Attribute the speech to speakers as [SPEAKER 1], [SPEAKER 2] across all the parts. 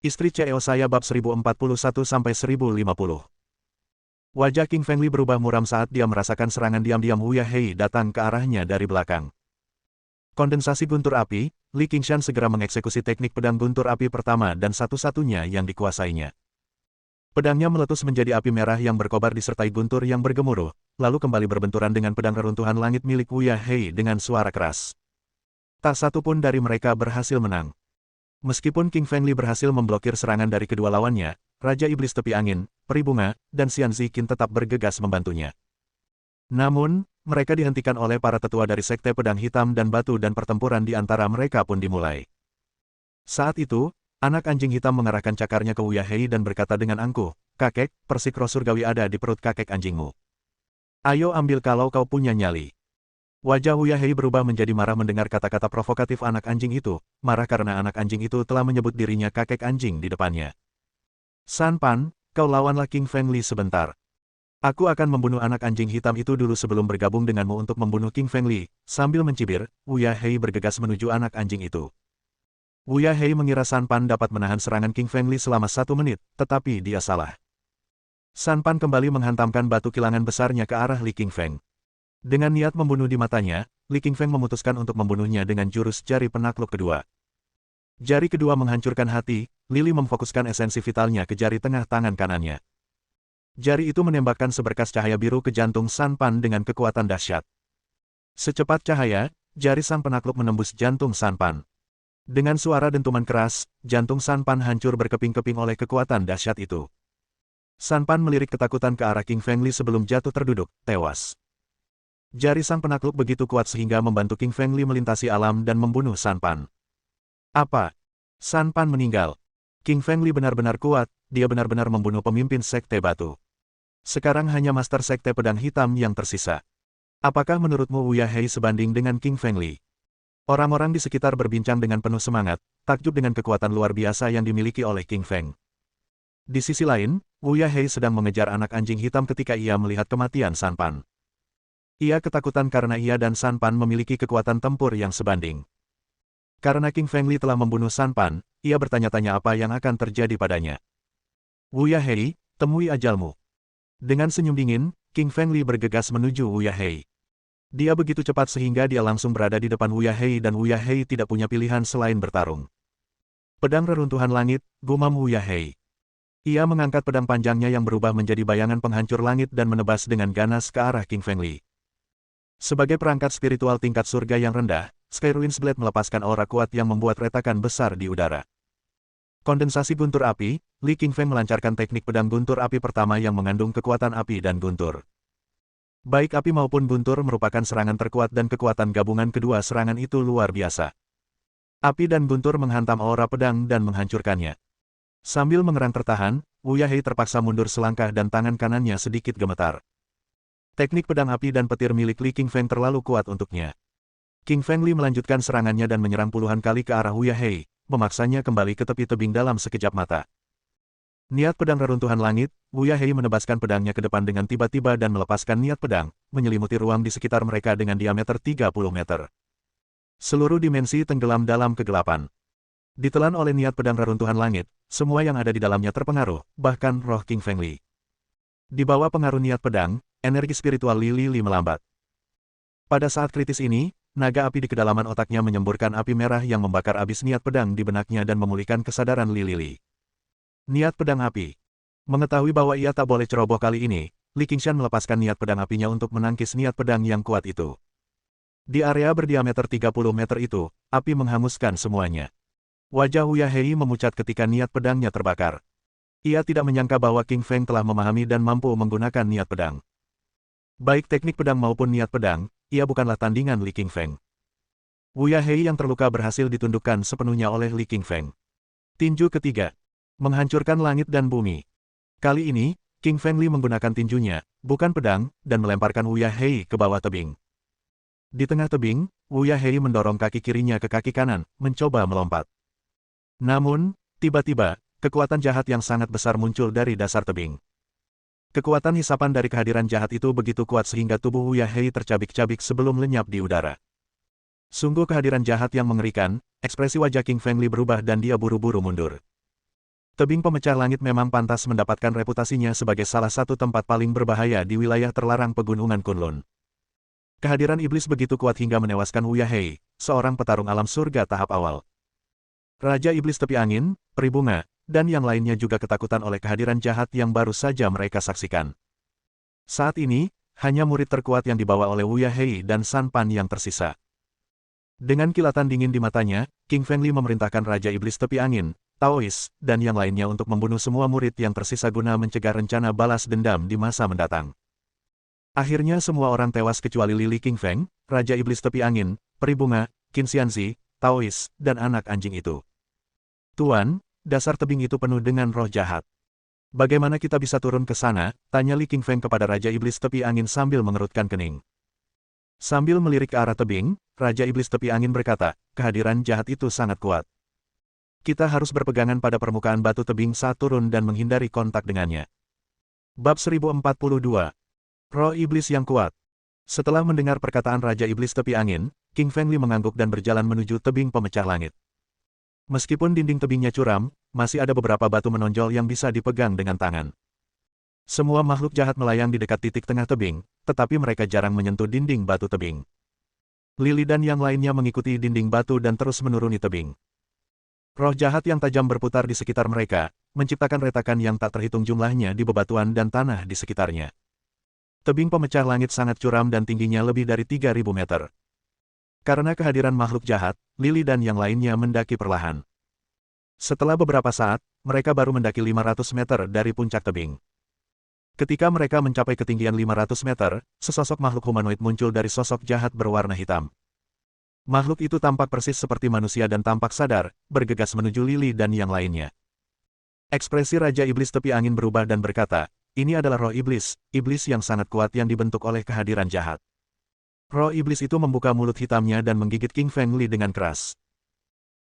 [SPEAKER 1] Istri CEO saya bab 1041-1050. Wajah King Fengli berubah muram saat dia merasakan serangan diam-diam Wu Yahei datang ke arahnya dari belakang. Kondensasi guntur api, Li Qingshan segera mengeksekusi teknik pedang guntur api pertama dan satu-satunya yang dikuasainya. Pedangnya meletus menjadi api merah yang berkobar disertai guntur yang bergemuruh, lalu kembali berbenturan dengan pedang reruntuhan langit milik Wu Yahei dengan suara keras. Tak satu pun dari mereka berhasil menang. Meskipun King Fengli berhasil memblokir serangan dari kedua lawannya, Raja Iblis Tepi Angin, Peri Bunga, dan Xian Ziqin tetap bergegas membantunya. Namun, mereka dihentikan oleh para tetua dari Sekte Pedang Hitam dan Batu dan pertempuran di antara mereka pun dimulai. Saat itu, anak anjing hitam mengarahkan cakarnya ke Wu Yahei dan berkata dengan angkuh, "Kakek, persik roh surgawi ada di perut kakek anjingmu. Ayo ambil kalau kau punya nyali." Wajah Wu Yahei berubah menjadi marah mendengar kata-kata provokatif anak anjing itu, marah karena anak anjing itu telah menyebut dirinya kakek anjing di depannya. "San Pan, kau lawanlah King Fengli sebentar. Aku akan membunuh anak anjing hitam itu dulu sebelum bergabung denganmu untuk membunuh King Fengli." Sambil mencibir, Wu Yahei bergegas menuju anak anjing itu. Wu Yahei mengira San Pan dapat menahan serangan King Fengli selama 1 menit, tetapi dia salah. San Pan kembali menghantamkan batu kilangan besarnya ke arah Li Qingfeng. Dengan niat membunuh di matanya, Li Qingfeng memutuskan untuk membunuhnya dengan jurus jari penakluk kedua. Jari kedua menghancurkan hati, Lili memfokuskan esensi vitalnya ke jari tengah tangan kanannya. Jari itu menembakkan seberkas cahaya biru ke jantung San Pan dengan kekuatan dahsyat. Secepat cahaya, jari sang penakluk menembus jantung San Pan. Dengan suara dentuman keras, jantung San Pan hancur berkeping-keping oleh kekuatan dahsyat itu. San Pan melirik ketakutan ke arah King Fengli sebelum jatuh terduduk, tewas. Jari sang penakluk begitu kuat sehingga membantu King Fengli melintasi alam dan membunuh San Pan. Apa? San Pan meninggal. King Fengli benar-benar kuat, dia benar-benar membunuh pemimpin Sekte Batu. Sekarang hanya Master Sekte Pedang Hitam yang tersisa. Apakah menurutmu Wu Yahei sebanding dengan King Fengli? Orang-orang di sekitar berbincang dengan penuh semangat, takjub dengan kekuatan luar biasa yang dimiliki oleh King Feng. Di sisi lain, Wu Yahei sedang mengejar anak anjing hitam ketika ia melihat kematian San Pan. Ia ketakutan karena ia dan San Pan memiliki kekuatan tempur yang sebanding. Karena King Fengli telah membunuh San Pan, ia bertanya-tanya apa yang akan terjadi padanya. "Wu Yahei, temui ajalmu." Dengan senyum dingin, King Fengli bergegas menuju Wu Yahei. Dia begitu cepat sehingga dia langsung berada di depan Wu Yahei dan Wu Yahei tidak punya pilihan selain bertarung. "Pedang reruntuhan langit," gumam Wu Yahei. Ia mengangkat pedang panjangnya yang berubah menjadi bayangan penghancur langit dan menebas dengan ganas ke arah King Fengli. Sebagai perangkat spiritual tingkat surga yang rendah, Skyruins Blade melepaskan aura kuat yang membuat retakan besar di udara. Kondensasi guntur api, Li Qingfeng melancarkan teknik pedang guntur api pertama yang mengandung kekuatan api dan guntur. Baik api maupun guntur merupakan serangan terkuat dan kekuatan gabungan kedua serangan itu luar biasa. Api dan guntur menghantam aura pedang dan menghancurkannya. Sambil mengerang tertahan, Wu Yahei terpaksa mundur selangkah dan tangan kanannya sedikit gemetar. Teknik pedang api dan petir milik Li Qingfeng terlalu kuat untuknya. King Fengli melanjutkan serangannya dan menyerang puluhan kali ke arah Wu Yahei, memaksanya kembali ke tepi tebing dalam sekejap mata. Niat pedang reruntuhan langit, Wu Yahei menebaskan pedangnya ke depan dengan tiba-tiba dan melepaskan niat pedang, menyelimuti ruang di sekitar mereka dengan diameter 30 meter. Seluruh dimensi tenggelam dalam kegelapan. Ditelan oleh niat pedang reruntuhan langit, semua yang ada di dalamnya terpengaruh, bahkan roh King Fengli. Di bawah pengaruh niat pedang, energi spiritual Li melambat. Pada saat kritis ini, naga api di kedalaman otaknya menyemburkan api merah yang membakar abis niat pedang di benaknya dan memulihkan kesadaran Li. Niat pedang api. Mengetahui bahwa ia tak boleh ceroboh kali ini, Li Qingshan melepaskan niat pedang apinya untuk menangkis niat pedang yang kuat itu. Di area berdiameter 30 meter itu, api menghanguskan semuanya. Wajah Wu Yahei memucat ketika niat pedangnya terbakar. Ia tidak menyangka bahwa King Feng telah memahami dan mampu menggunakan niat pedang. Baik teknik pedang maupun niat pedang, ia bukanlah tandingan Li Qingfeng. Wu Yahei yang terluka berhasil ditundukkan sepenuhnya oleh Li Qingfeng. Tinju ketiga. Menghancurkan langit dan bumi. Kali ini, King Fengli menggunakan tinjunya, bukan pedang, dan melemparkan Wu Yahei ke bawah tebing. Di tengah tebing, Wu Yahei mendorong kaki kirinya ke kaki kanan, mencoba melompat. Namun, tiba-tiba, kekuatan jahat yang sangat besar muncul dari dasar tebing. Kekuatan hisapan dari kehadiran jahat itu begitu kuat sehingga tubuh Wu Yahei tercabik-cabik sebelum lenyap di udara. Sungguh kehadiran jahat yang mengerikan, ekspresi wajah King Fengli berubah dan dia buru-buru mundur. Tebing pemecah langit memang pantas mendapatkan reputasinya sebagai salah satu tempat paling berbahaya di wilayah terlarang pegunungan Kunlun. Kehadiran iblis begitu kuat hingga menewaskan Wu Yahei, seorang petarung alam surga tahap awal. Raja Iblis Tepi Angin, Peri Bunga, dan yang lainnya juga ketakutan oleh kehadiran jahat yang baru saja mereka saksikan. Saat ini, hanya murid terkuat yang dibawa oleh Wu Yahei dan San Pan yang tersisa. Dengan kilatan dingin di matanya, King Fengli memerintahkan Raja Iblis Tepi Angin, Taois, dan yang lainnya untuk membunuh semua murid yang tersisa guna mencegah rencana balas dendam di masa mendatang. Akhirnya semua orang tewas kecuali Lili King Feng, Raja Iblis Tepi Angin, Peri Bunga, Qin Xianzi, Taois, dan anak anjing itu. Tuan, dasar tebing itu penuh dengan roh jahat. Bagaimana kita bisa turun ke sana? Tanya Li King Feng kepada Raja Iblis Tepi Angin sambil mengerutkan kening. Sambil melirik ke arah tebing, Raja Iblis Tepi Angin berkata, kehadiran jahat itu sangat kuat. Kita harus berpegangan pada permukaan batu tebing saat turun dan menghindari kontak dengannya. Bab 1042. Roh Iblis yang kuat. Setelah mendengar perkataan Raja Iblis Tepi Angin, King Fengli mengangguk dan berjalan menuju tebing pemecah langit. Meskipun dinding tebingnya curam, masih ada beberapa batu menonjol yang bisa dipegang dengan tangan. Semua makhluk jahat melayang di dekat titik tengah tebing, tetapi mereka jarang menyentuh dinding batu tebing. Lili dan yang lainnya mengikuti dinding batu dan terus menuruni tebing. Roh jahat yang tajam berputar di sekitar mereka, menciptakan retakan yang tak terhitung jumlahnya di bebatuan dan tanah di sekitarnya. Tebing pemecah langit sangat curam dan tingginya lebih dari 3.000 meter. Karena kehadiran makhluk jahat, Lili dan yang lainnya mendaki perlahan. Setelah beberapa saat, mereka baru mendaki 500 meter dari puncak tebing. Ketika mereka mencapai ketinggian 500 meter, sesosok makhluk humanoid muncul dari sosok jahat berwarna hitam. Makhluk itu tampak persis seperti manusia dan tampak sadar, bergegas menuju Lili dan yang lainnya. Ekspresi Raja Iblis Tepi Angin berubah dan berkata, ini adalah roh iblis, iblis yang sangat kuat yang dibentuk oleh kehadiran jahat. Roh iblis itu membuka mulut hitamnya dan menggigit King Fengli dengan keras.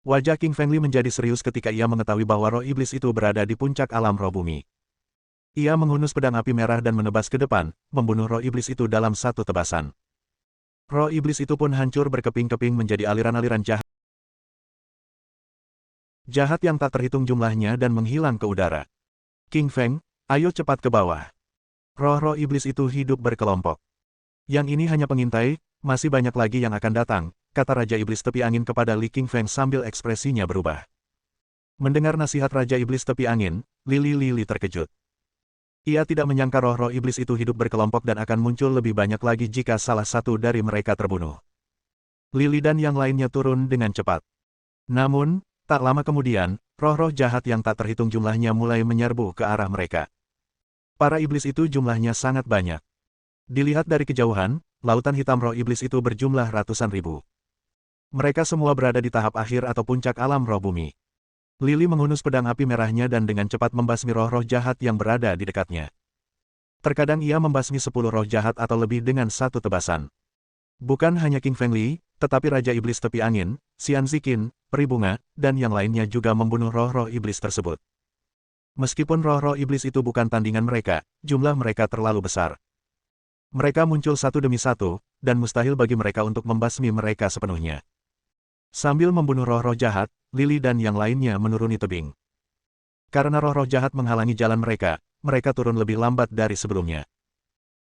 [SPEAKER 1] Wajah King Fengli menjadi serius ketika ia mengetahui bahwa roh iblis itu berada di puncak alam roh bumi. Ia menghunus pedang api merah dan menebas ke depan, membunuh roh iblis itu dalam satu tebasan. Roh iblis itu pun hancur berkeping-keping menjadi aliran-aliran jahat yang tak terhitung jumlahnya dan menghilang ke udara. King Feng, ayo cepat ke bawah. Roh-roh iblis itu hidup berkelompok. Yang ini hanya pengintai, masih banyak lagi yang akan datang, kata Raja Iblis Tepi Angin kepada Li King Feng sambil ekspresinya berubah. Mendengar nasihat Raja Iblis Tepi Angin, Lili terkejut. Ia tidak menyangka roh-roh iblis itu hidup berkelompok dan akan muncul lebih banyak lagi jika salah satu dari mereka terbunuh. Lili dan yang lainnya turun dengan cepat. Namun, tak lama kemudian, roh-roh jahat yang tak terhitung jumlahnya mulai menyerbu ke arah mereka. Para iblis itu jumlahnya sangat banyak. Dilihat dari kejauhan, lautan hitam roh iblis itu berjumlah ratusan ribu. Mereka semua berada di tahap akhir atau puncak alam roh bumi. Lili menghunus pedang api merahnya dan dengan cepat membasmi roh-roh jahat yang berada di dekatnya. Terkadang ia membasmi 10 roh jahat atau lebih dengan satu tebasan. Bukan hanya King Fengli, tetapi Raja Iblis Tepi Angin, Xianzi Qin, Peri Bunga, dan yang lainnya juga membunuh roh-roh iblis tersebut. Meskipun roh-roh iblis itu bukan tandingan mereka, jumlah mereka terlalu besar. Mereka muncul satu demi satu, dan mustahil bagi mereka untuk membasmi mereka sepenuhnya. Sambil membunuh roh-roh jahat, Lili dan yang lainnya menuruni tebing. Karena roh-roh jahat menghalangi jalan mereka, mereka turun lebih lambat dari sebelumnya.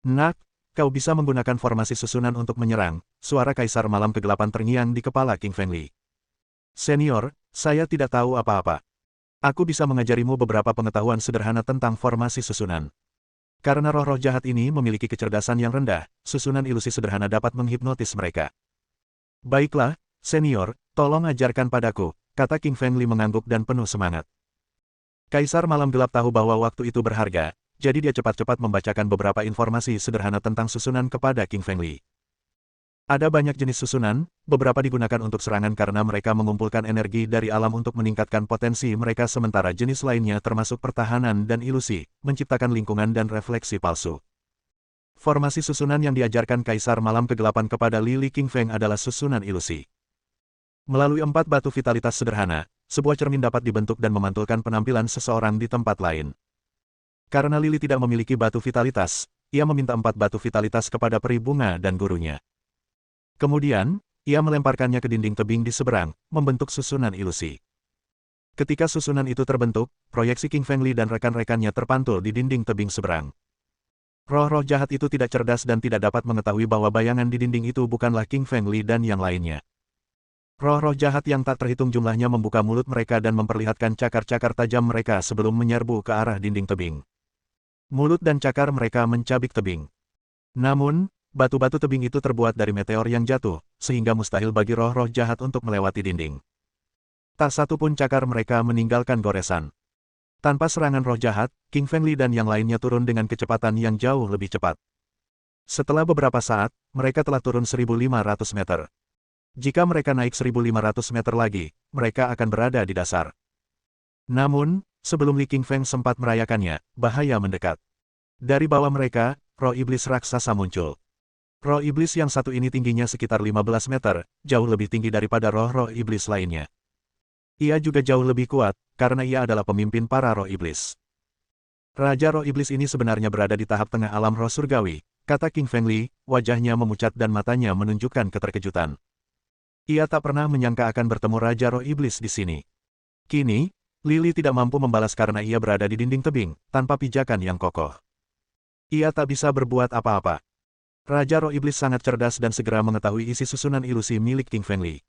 [SPEAKER 1] Nak, kau bisa menggunakan formasi susunan untuk menyerang, suara Kaisar Malam Kegelapan terngiang di kepala King Fengli. Senior, saya tidak tahu apa-apa. Aku bisa mengajarimu beberapa pengetahuan sederhana tentang formasi susunan. Karena roh-roh jahat ini memiliki kecerdasan yang rendah, susunan ilusi sederhana dapat menghipnotis mereka. Baiklah, senior, tolong ajarkan padaku, kata King Fengli mengangguk dan penuh semangat. Kaisar Malam Gelap tahu bahwa waktu itu berharga, jadi dia cepat-cepat membacakan beberapa informasi sederhana tentang susunan kepada King Fengli. Ada banyak jenis susunan, beberapa digunakan untuk serangan karena mereka mengumpulkan energi dari alam untuk meningkatkan potensi mereka sementara jenis lainnya termasuk pertahanan dan ilusi, menciptakan lingkungan dan refleksi palsu. Formasi susunan yang diajarkan Kaisar Malam Kegelapan kepada Lili King Feng adalah susunan ilusi. Melalui 4 batu vitalitas sederhana, sebuah cermin dapat dibentuk dan memantulkan penampilan seseorang di tempat lain. Karena Lili tidak memiliki batu vitalitas, ia meminta 4 batu vitalitas kepada Peri Bunga dan gurunya. Kemudian, ia melemparkannya ke dinding tebing di seberang, membentuk susunan ilusi. Ketika susunan itu terbentuk, proyeksi King Feng Li dan rekan-rekannya terpantul di dinding tebing seberang. Roh-roh jahat itu tidak cerdas dan tidak dapat mengetahui bahwa bayangan di dinding itu bukanlah King Feng Li dan yang lainnya. Roh-roh jahat yang tak terhitung jumlahnya membuka mulut mereka dan memperlihatkan cakar-cakar tajam mereka sebelum menyerbu ke arah dinding tebing. Mulut dan cakar mereka mencabik tebing. Namun, batu-batu tebing itu terbuat dari meteor yang jatuh, sehingga mustahil bagi roh-roh jahat untuk melewati dinding. Tak satu pun cakar mereka meninggalkan goresan. Tanpa serangan roh jahat, King Feng Li dan yang lainnya turun dengan kecepatan yang jauh lebih cepat. Setelah beberapa saat, mereka telah turun 1.500 meter. Jika mereka naik 1.500 meter lagi, mereka akan berada di dasar. Namun, sebelum Li King Feng sempat merayakannya, bahaya mendekat. Dari bawah mereka, roh iblis raksasa muncul. Roh iblis yang satu ini tingginya sekitar 15 meter, jauh lebih tinggi daripada roh-roh iblis lainnya. Ia juga jauh lebih kuat, karena ia adalah pemimpin para roh iblis. Raja roh iblis ini sebenarnya berada di tahap tengah alam roh surgawi, kata King Feng Li, wajahnya memucat dan matanya menunjukkan keterkejutan. Ia tak pernah menyangka akan bertemu Raja roh iblis di sini. Kini, Lily tidak mampu membalas karena ia berada di dinding tebing, tanpa pijakan yang kokoh. Ia tak bisa berbuat apa-apa. Raja roh iblis sangat cerdas dan segera mengetahui isi susunan ilusi milik King Feng Li.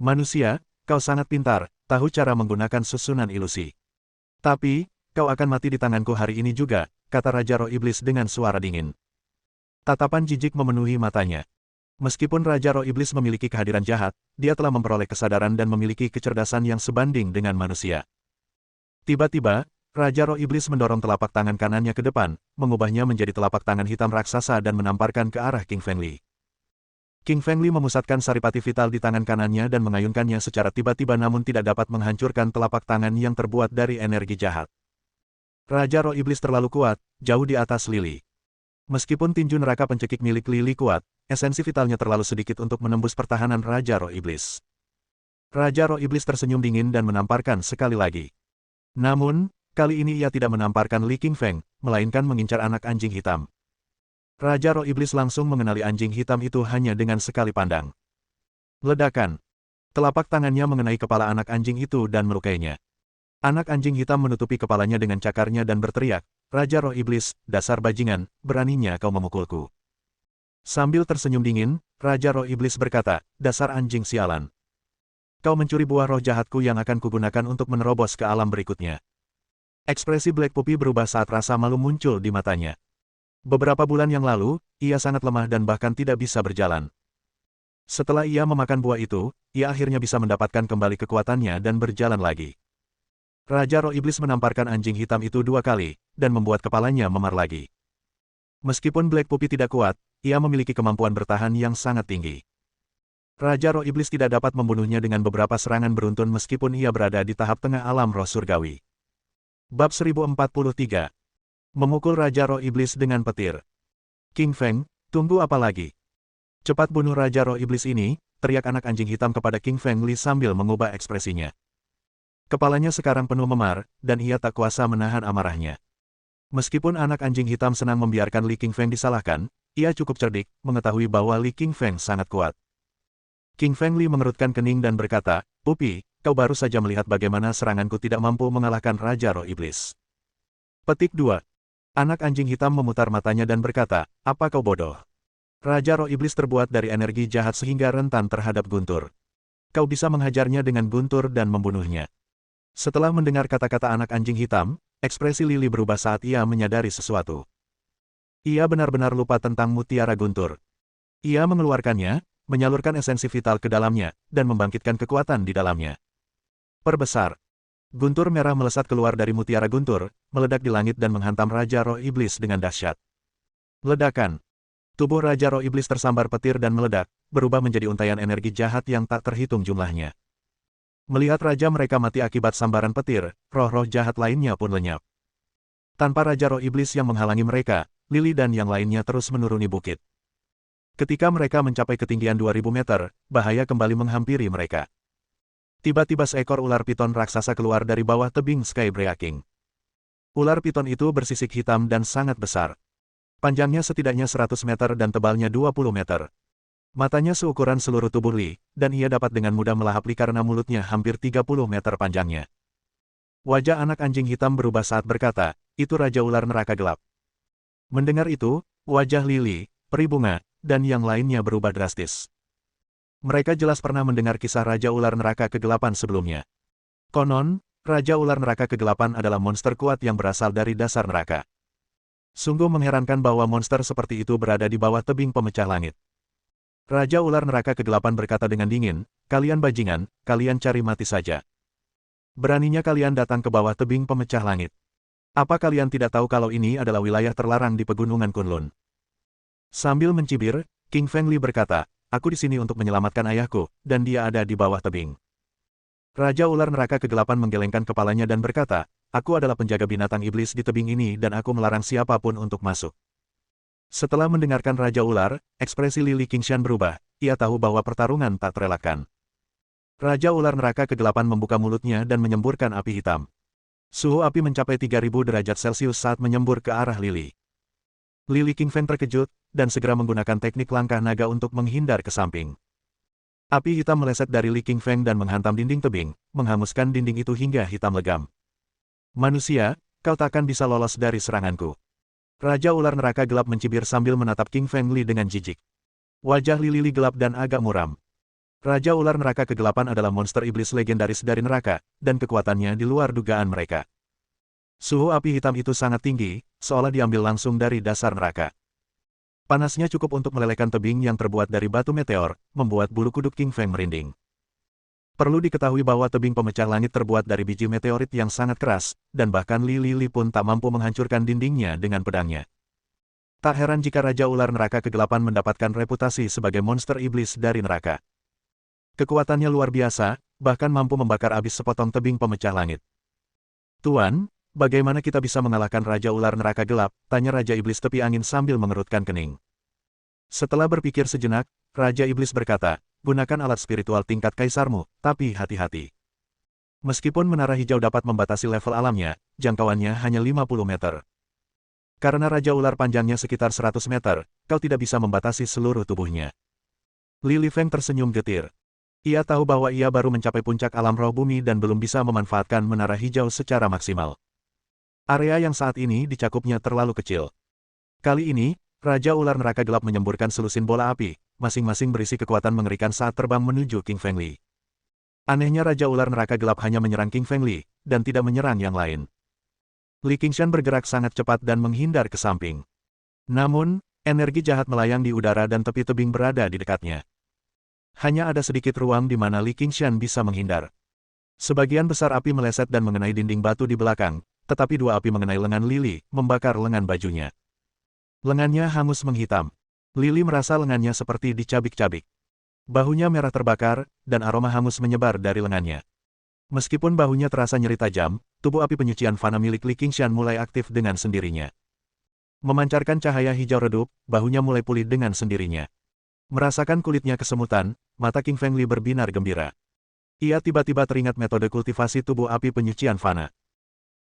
[SPEAKER 1] Manusia, kau sangat pintar, tahu cara menggunakan susunan ilusi. Tapi, kau akan mati di tanganku hari ini juga, kata Raja Roh Iblis dengan suara dingin. Tatapan jijik memenuhi matanya. Meskipun Raja Roh Iblis memiliki kehadiran jahat, dia telah memperoleh kesadaran dan memiliki kecerdasan yang sebanding dengan manusia. Tiba-tiba, Raja Roh Iblis mendorong telapak tangan kanannya ke depan, mengubahnya menjadi telapak tangan hitam raksasa dan menamparkan ke arah King Feng Li. King Feng Li memusatkan saripati vital di tangan kanannya dan mengayunkannya secara tiba-tiba namun tidak dapat menghancurkan telapak tangan yang terbuat dari energi jahat. Raja Roh Iblis terlalu kuat, jauh di atas Lily. Meskipun tinju neraka pencekik milik Lily kuat, esensi vitalnya terlalu sedikit untuk menembus pertahanan Raja Roh Iblis. Raja Roh Iblis tersenyum dingin dan menamparkan sekali lagi. Namun, kali ini ia tidak menamparkan Li King Feng, melainkan mengincar anak anjing hitam. Raja Roh Iblis langsung mengenali anjing hitam itu hanya dengan sekali pandang. Ledakan. Telapak tangannya mengenai kepala anak anjing itu dan melukainya. Anak anjing hitam menutupi kepalanya dengan cakarnya dan berteriak, Raja Roh Iblis, dasar bajingan, beraninya kau memukulku. Sambil tersenyum dingin, Raja Roh Iblis berkata, dasar anjing sialan. Kau mencuri buah roh jahatku yang akan kugunakan untuk menerobos ke alam berikutnya. Ekspresi Black Puppy berubah saat rasa malu muncul di matanya. Beberapa bulan yang lalu, ia sangat lemah dan bahkan tidak bisa berjalan. Setelah ia memakan buah itu, ia akhirnya bisa mendapatkan kembali kekuatannya dan berjalan lagi. Raja Roh Iblis menamparkan anjing hitam itu 2 kali, dan membuat kepalanya memar lagi. Meskipun Black Puppy tidak kuat, ia memiliki kemampuan bertahan yang sangat tinggi. Raja Roh Iblis tidak dapat membunuhnya dengan beberapa serangan beruntun meskipun ia berada di tahap tengah alam roh surgawi. Bab 1043. Memukul Raja Roh Iblis dengan petir. King Feng, tunggu apa lagi? Cepat bunuh Raja Roh Iblis ini, teriak anak anjing hitam kepada King Feng Li sambil mengubah ekspresinya. Kepalanya sekarang penuh memar, dan ia tak kuasa menahan amarahnya. Meskipun anak anjing hitam senang membiarkan Li King Feng disalahkan, ia cukup cerdik, mengetahui bahwa Li King Feng sangat kuat. King Feng Li mengerutkan kening dan berkata, Pupi, kau baru saja melihat bagaimana seranganku tidak mampu mengalahkan Raja Roh Iblis. Petik 2. Anak anjing hitam memutar matanya dan berkata, apa kau bodoh? Raja Roh Iblis terbuat dari energi jahat sehingga rentan terhadap guntur. Kau bisa menghajarnya dengan guntur dan membunuhnya. Setelah mendengar kata-kata anak anjing hitam, ekspresi Lily berubah saat ia menyadari sesuatu. Ia benar-benar lupa tentang mutiara guntur. Ia mengeluarkannya, menyalurkan esensi vital ke dalamnya, dan membangkitkan kekuatan di dalamnya. Perbesar. Guntur merah melesat keluar dari mutiara guntur, meledak di langit dan menghantam Raja Roh Iblis dengan dahsyat. Ledakan. Tubuh Raja Roh Iblis tersambar petir dan meledak, berubah menjadi untaian energi jahat yang tak terhitung jumlahnya. Melihat raja mereka mati akibat sambaran petir, roh-roh jahat lainnya pun lenyap. Tanpa Raja Roh Iblis yang menghalangi mereka, Lily dan yang lainnya terus menuruni bukit. Ketika mereka mencapai ketinggian 2000 meter, bahaya kembali menghampiri mereka. Tiba-tiba seekor ular piton raksasa keluar dari bawah tebing Sky Breaking. Ular piton itu bersisik hitam dan sangat besar. Panjangnya setidaknya 100 meter dan tebalnya 20 meter. Matanya seukuran seluruh tubuh Li, dan ia dapat dengan mudah melahap Li karena mulutnya hampir 30 meter panjangnya. Wajah anak anjing hitam berubah saat berkata, itu Raja Ular Neraka Gelap. Mendengar itu, wajah Lili, peri bunga, dan yang lainnya berubah drastis. Mereka jelas pernah mendengar kisah Raja Ular Neraka Kegelapan sebelumnya. Konon, Raja Ular Neraka Kegelapan adalah monster kuat yang berasal dari dasar neraka. Sungguh mengherankan bahwa monster seperti itu berada di bawah tebing pemecah langit. Raja Ular Neraka Kegelapan berkata dengan dingin, kalian bajingan, kalian cari mati saja. Beraninya kalian datang ke bawah tebing pemecah langit. Apa kalian tidak tahu kalau ini adalah wilayah terlarang di pegunungan Kunlun? Sambil mencibir, King Feng Li berkata, aku di sini untuk menyelamatkan ayahku, dan dia ada di bawah tebing. Raja Ular Neraka Kegelapan menggelengkan kepalanya dan berkata, aku adalah penjaga binatang iblis di tebing ini dan aku melarang siapapun untuk masuk. Setelah mendengarkan Raja Ular, ekspresi Li Qingshan berubah, ia tahu bahwa pertarungan tak terelakkan. Raja Ular Neraka Kegelapan membuka mulutnya dan menyemburkan api hitam. Suhu api mencapai 3000 derajat Celcius saat menyembur ke arah Li Qingfeng terkejut, dan segera menggunakan teknik langkah naga untuk menghindar ke samping. Api hitam meleset dari Li Qingfeng dan menghantam dinding tebing, menghanguskan dinding itu hingga hitam legam. Manusia, kau takkan bisa lolos dari seranganku. Raja Ular Neraka Gelap mencibir sambil menatap King Feng Li dengan jijik. Wajah Li gelap dan agak muram. Raja Ular Neraka Kegelapan adalah monster iblis legendaris dari neraka, dan kekuatannya di luar dugaan mereka. Suhu api hitam itu sangat tinggi, seolah diambil langsung dari dasar neraka. Panasnya cukup untuk melelehkan tebing yang terbuat dari batu meteor, membuat bulu kuduk King Feng merinding. Perlu diketahui bahwa tebing pemecah langit terbuat dari biji meteorit yang sangat keras, dan bahkan Li pun tak mampu menghancurkan dindingnya dengan pedangnya. Tak heran jika Raja Ular Neraka Kegelapan mendapatkan reputasi sebagai monster iblis dari neraka. Kekuatannya luar biasa, bahkan mampu membakar habis sepotong tebing pemecah langit. Tuan, bagaimana kita bisa mengalahkan Raja Ular Neraka Gelap? Tanya Raja Iblis Tepi Angin sambil mengerutkan kening. Setelah berpikir sejenak, Raja Iblis berkata, gunakan alat spiritual tingkat kaisarmu, tapi hati-hati. Meskipun menara hijau dapat membatasi level alamnya, jangkauannya hanya 50 meter. Karena Raja Ular panjangnya sekitar 100 meter, kau tidak bisa membatasi seluruh tubuhnya. Li Feng tersenyum getir. Ia tahu bahwa ia baru mencapai puncak alam roh bumi dan belum bisa memanfaatkan menara hijau secara maksimal. Area yang saat ini dicakupnya terlalu kecil. Kali ini, Raja Ular Neraka Gelap menyemburkan selusin bola api, masing-masing berisi kekuatan mengerikan saat terbang menuju King Feng Li. Anehnya Raja Ular Neraka Gelap hanya menyerang King Feng Li, dan tidak menyerang yang lain. Li Qingshan bergerak sangat cepat dan menghindar ke samping. Namun, energi jahat melayang di udara dan tepi tebing berada di dekatnya. Hanya ada sedikit ruang di mana Li Qingshan bisa menghindar. Sebagian besar api meleset dan mengenai dinding batu di belakang, tetapi dua api mengenai lengan Li, membakar lengan bajunya. Lengannya hangus menghitam. Li merasa lengannya seperti dicabik-cabik. Bahunya merah terbakar, dan aroma hangus menyebar dari lengannya. Meskipun bahunya terasa nyeri tajam, tubuh api penyucian fana milik Li Qingshan mulai aktif dengan sendirinya. Memancarkan cahaya hijau redup, bahunya mulai pulih dengan sendirinya. Merasakan kulitnya kesemutan, mata King Feng Li berbinar gembira. Ia tiba-tiba teringat metode kultivasi tubuh api penyucian fana.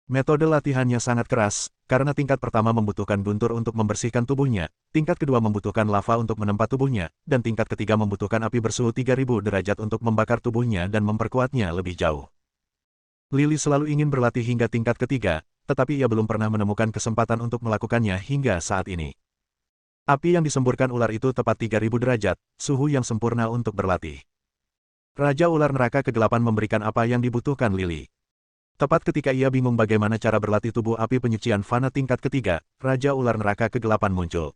[SPEAKER 1] Metode latihannya sangat keras, karena tingkat pertama membutuhkan guntur untuk membersihkan tubuhnya, tingkat kedua membutuhkan lava untuk menempa tubuhnya, dan tingkat ketiga membutuhkan api bersuhu 3000 derajat untuk membakar tubuhnya dan memperkuatnya lebih jauh. Li selalu ingin berlatih hingga tingkat ketiga, tetapi ia belum pernah menemukan kesempatan untuk melakukannya hingga saat ini. Api yang disemburkan ular itu tepat 3000 derajat, suhu yang sempurna untuk berlatih. Raja Ular Neraka Kegelapan memberikan apa yang dibutuhkan Li. Tepat ketika ia bingung bagaimana cara berlatih tubuh api penyucian fana tingkat ketiga, Raja Ular Neraka Kegelapan muncul.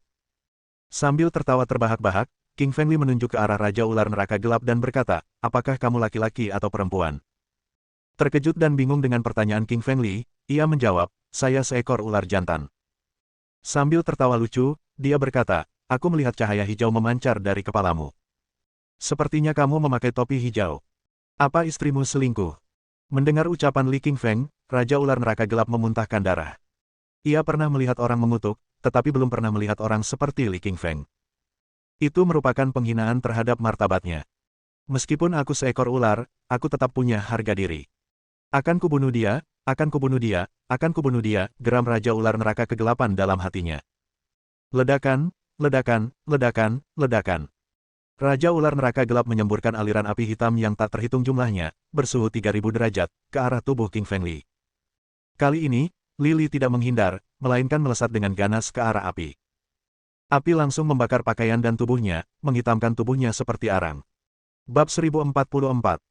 [SPEAKER 1] Sambil tertawa terbahak-bahak, King Feng Li menunjuk ke arah Raja Ular Neraka Gelap dan berkata, apakah kamu laki-laki atau perempuan? Terkejut dan bingung dengan pertanyaan King Feng Li, ia menjawab, saya seekor ular jantan. Sambil tertawa lucu, dia berkata, aku melihat cahaya hijau memancar dari kepalamu. Sepertinya kamu memakai topi hijau. Apa istrimu selingkuh? Mendengar ucapan Li Qingshan, Raja Ular Neraka Gelap memuntahkan darah. Ia pernah melihat orang mengutuk, tetapi belum pernah melihat orang seperti Li Qingshan. Itu merupakan penghinaan terhadap martabatnya. Meskipun aku seekor ular, aku tetap punya harga diri. Akan kubunuh dia, akan kubunuh dia, akan kubunuh dia, geram Raja Ular Neraka Kegelapan dalam hatinya. Ledakan, ledakan, ledakan, ledakan. Raja Ular Neraka Gelap menyemburkan aliran api hitam yang tak terhitung jumlahnya, bersuhu 3000 derajat, ke arah tubuh King Fengli. Kali ini, Lily tidak menghindar, melainkan melesat dengan ganas ke arah api. Api langsung membakar pakaian dan tubuhnya, menghitamkan tubuhnya seperti arang. Bab 1044.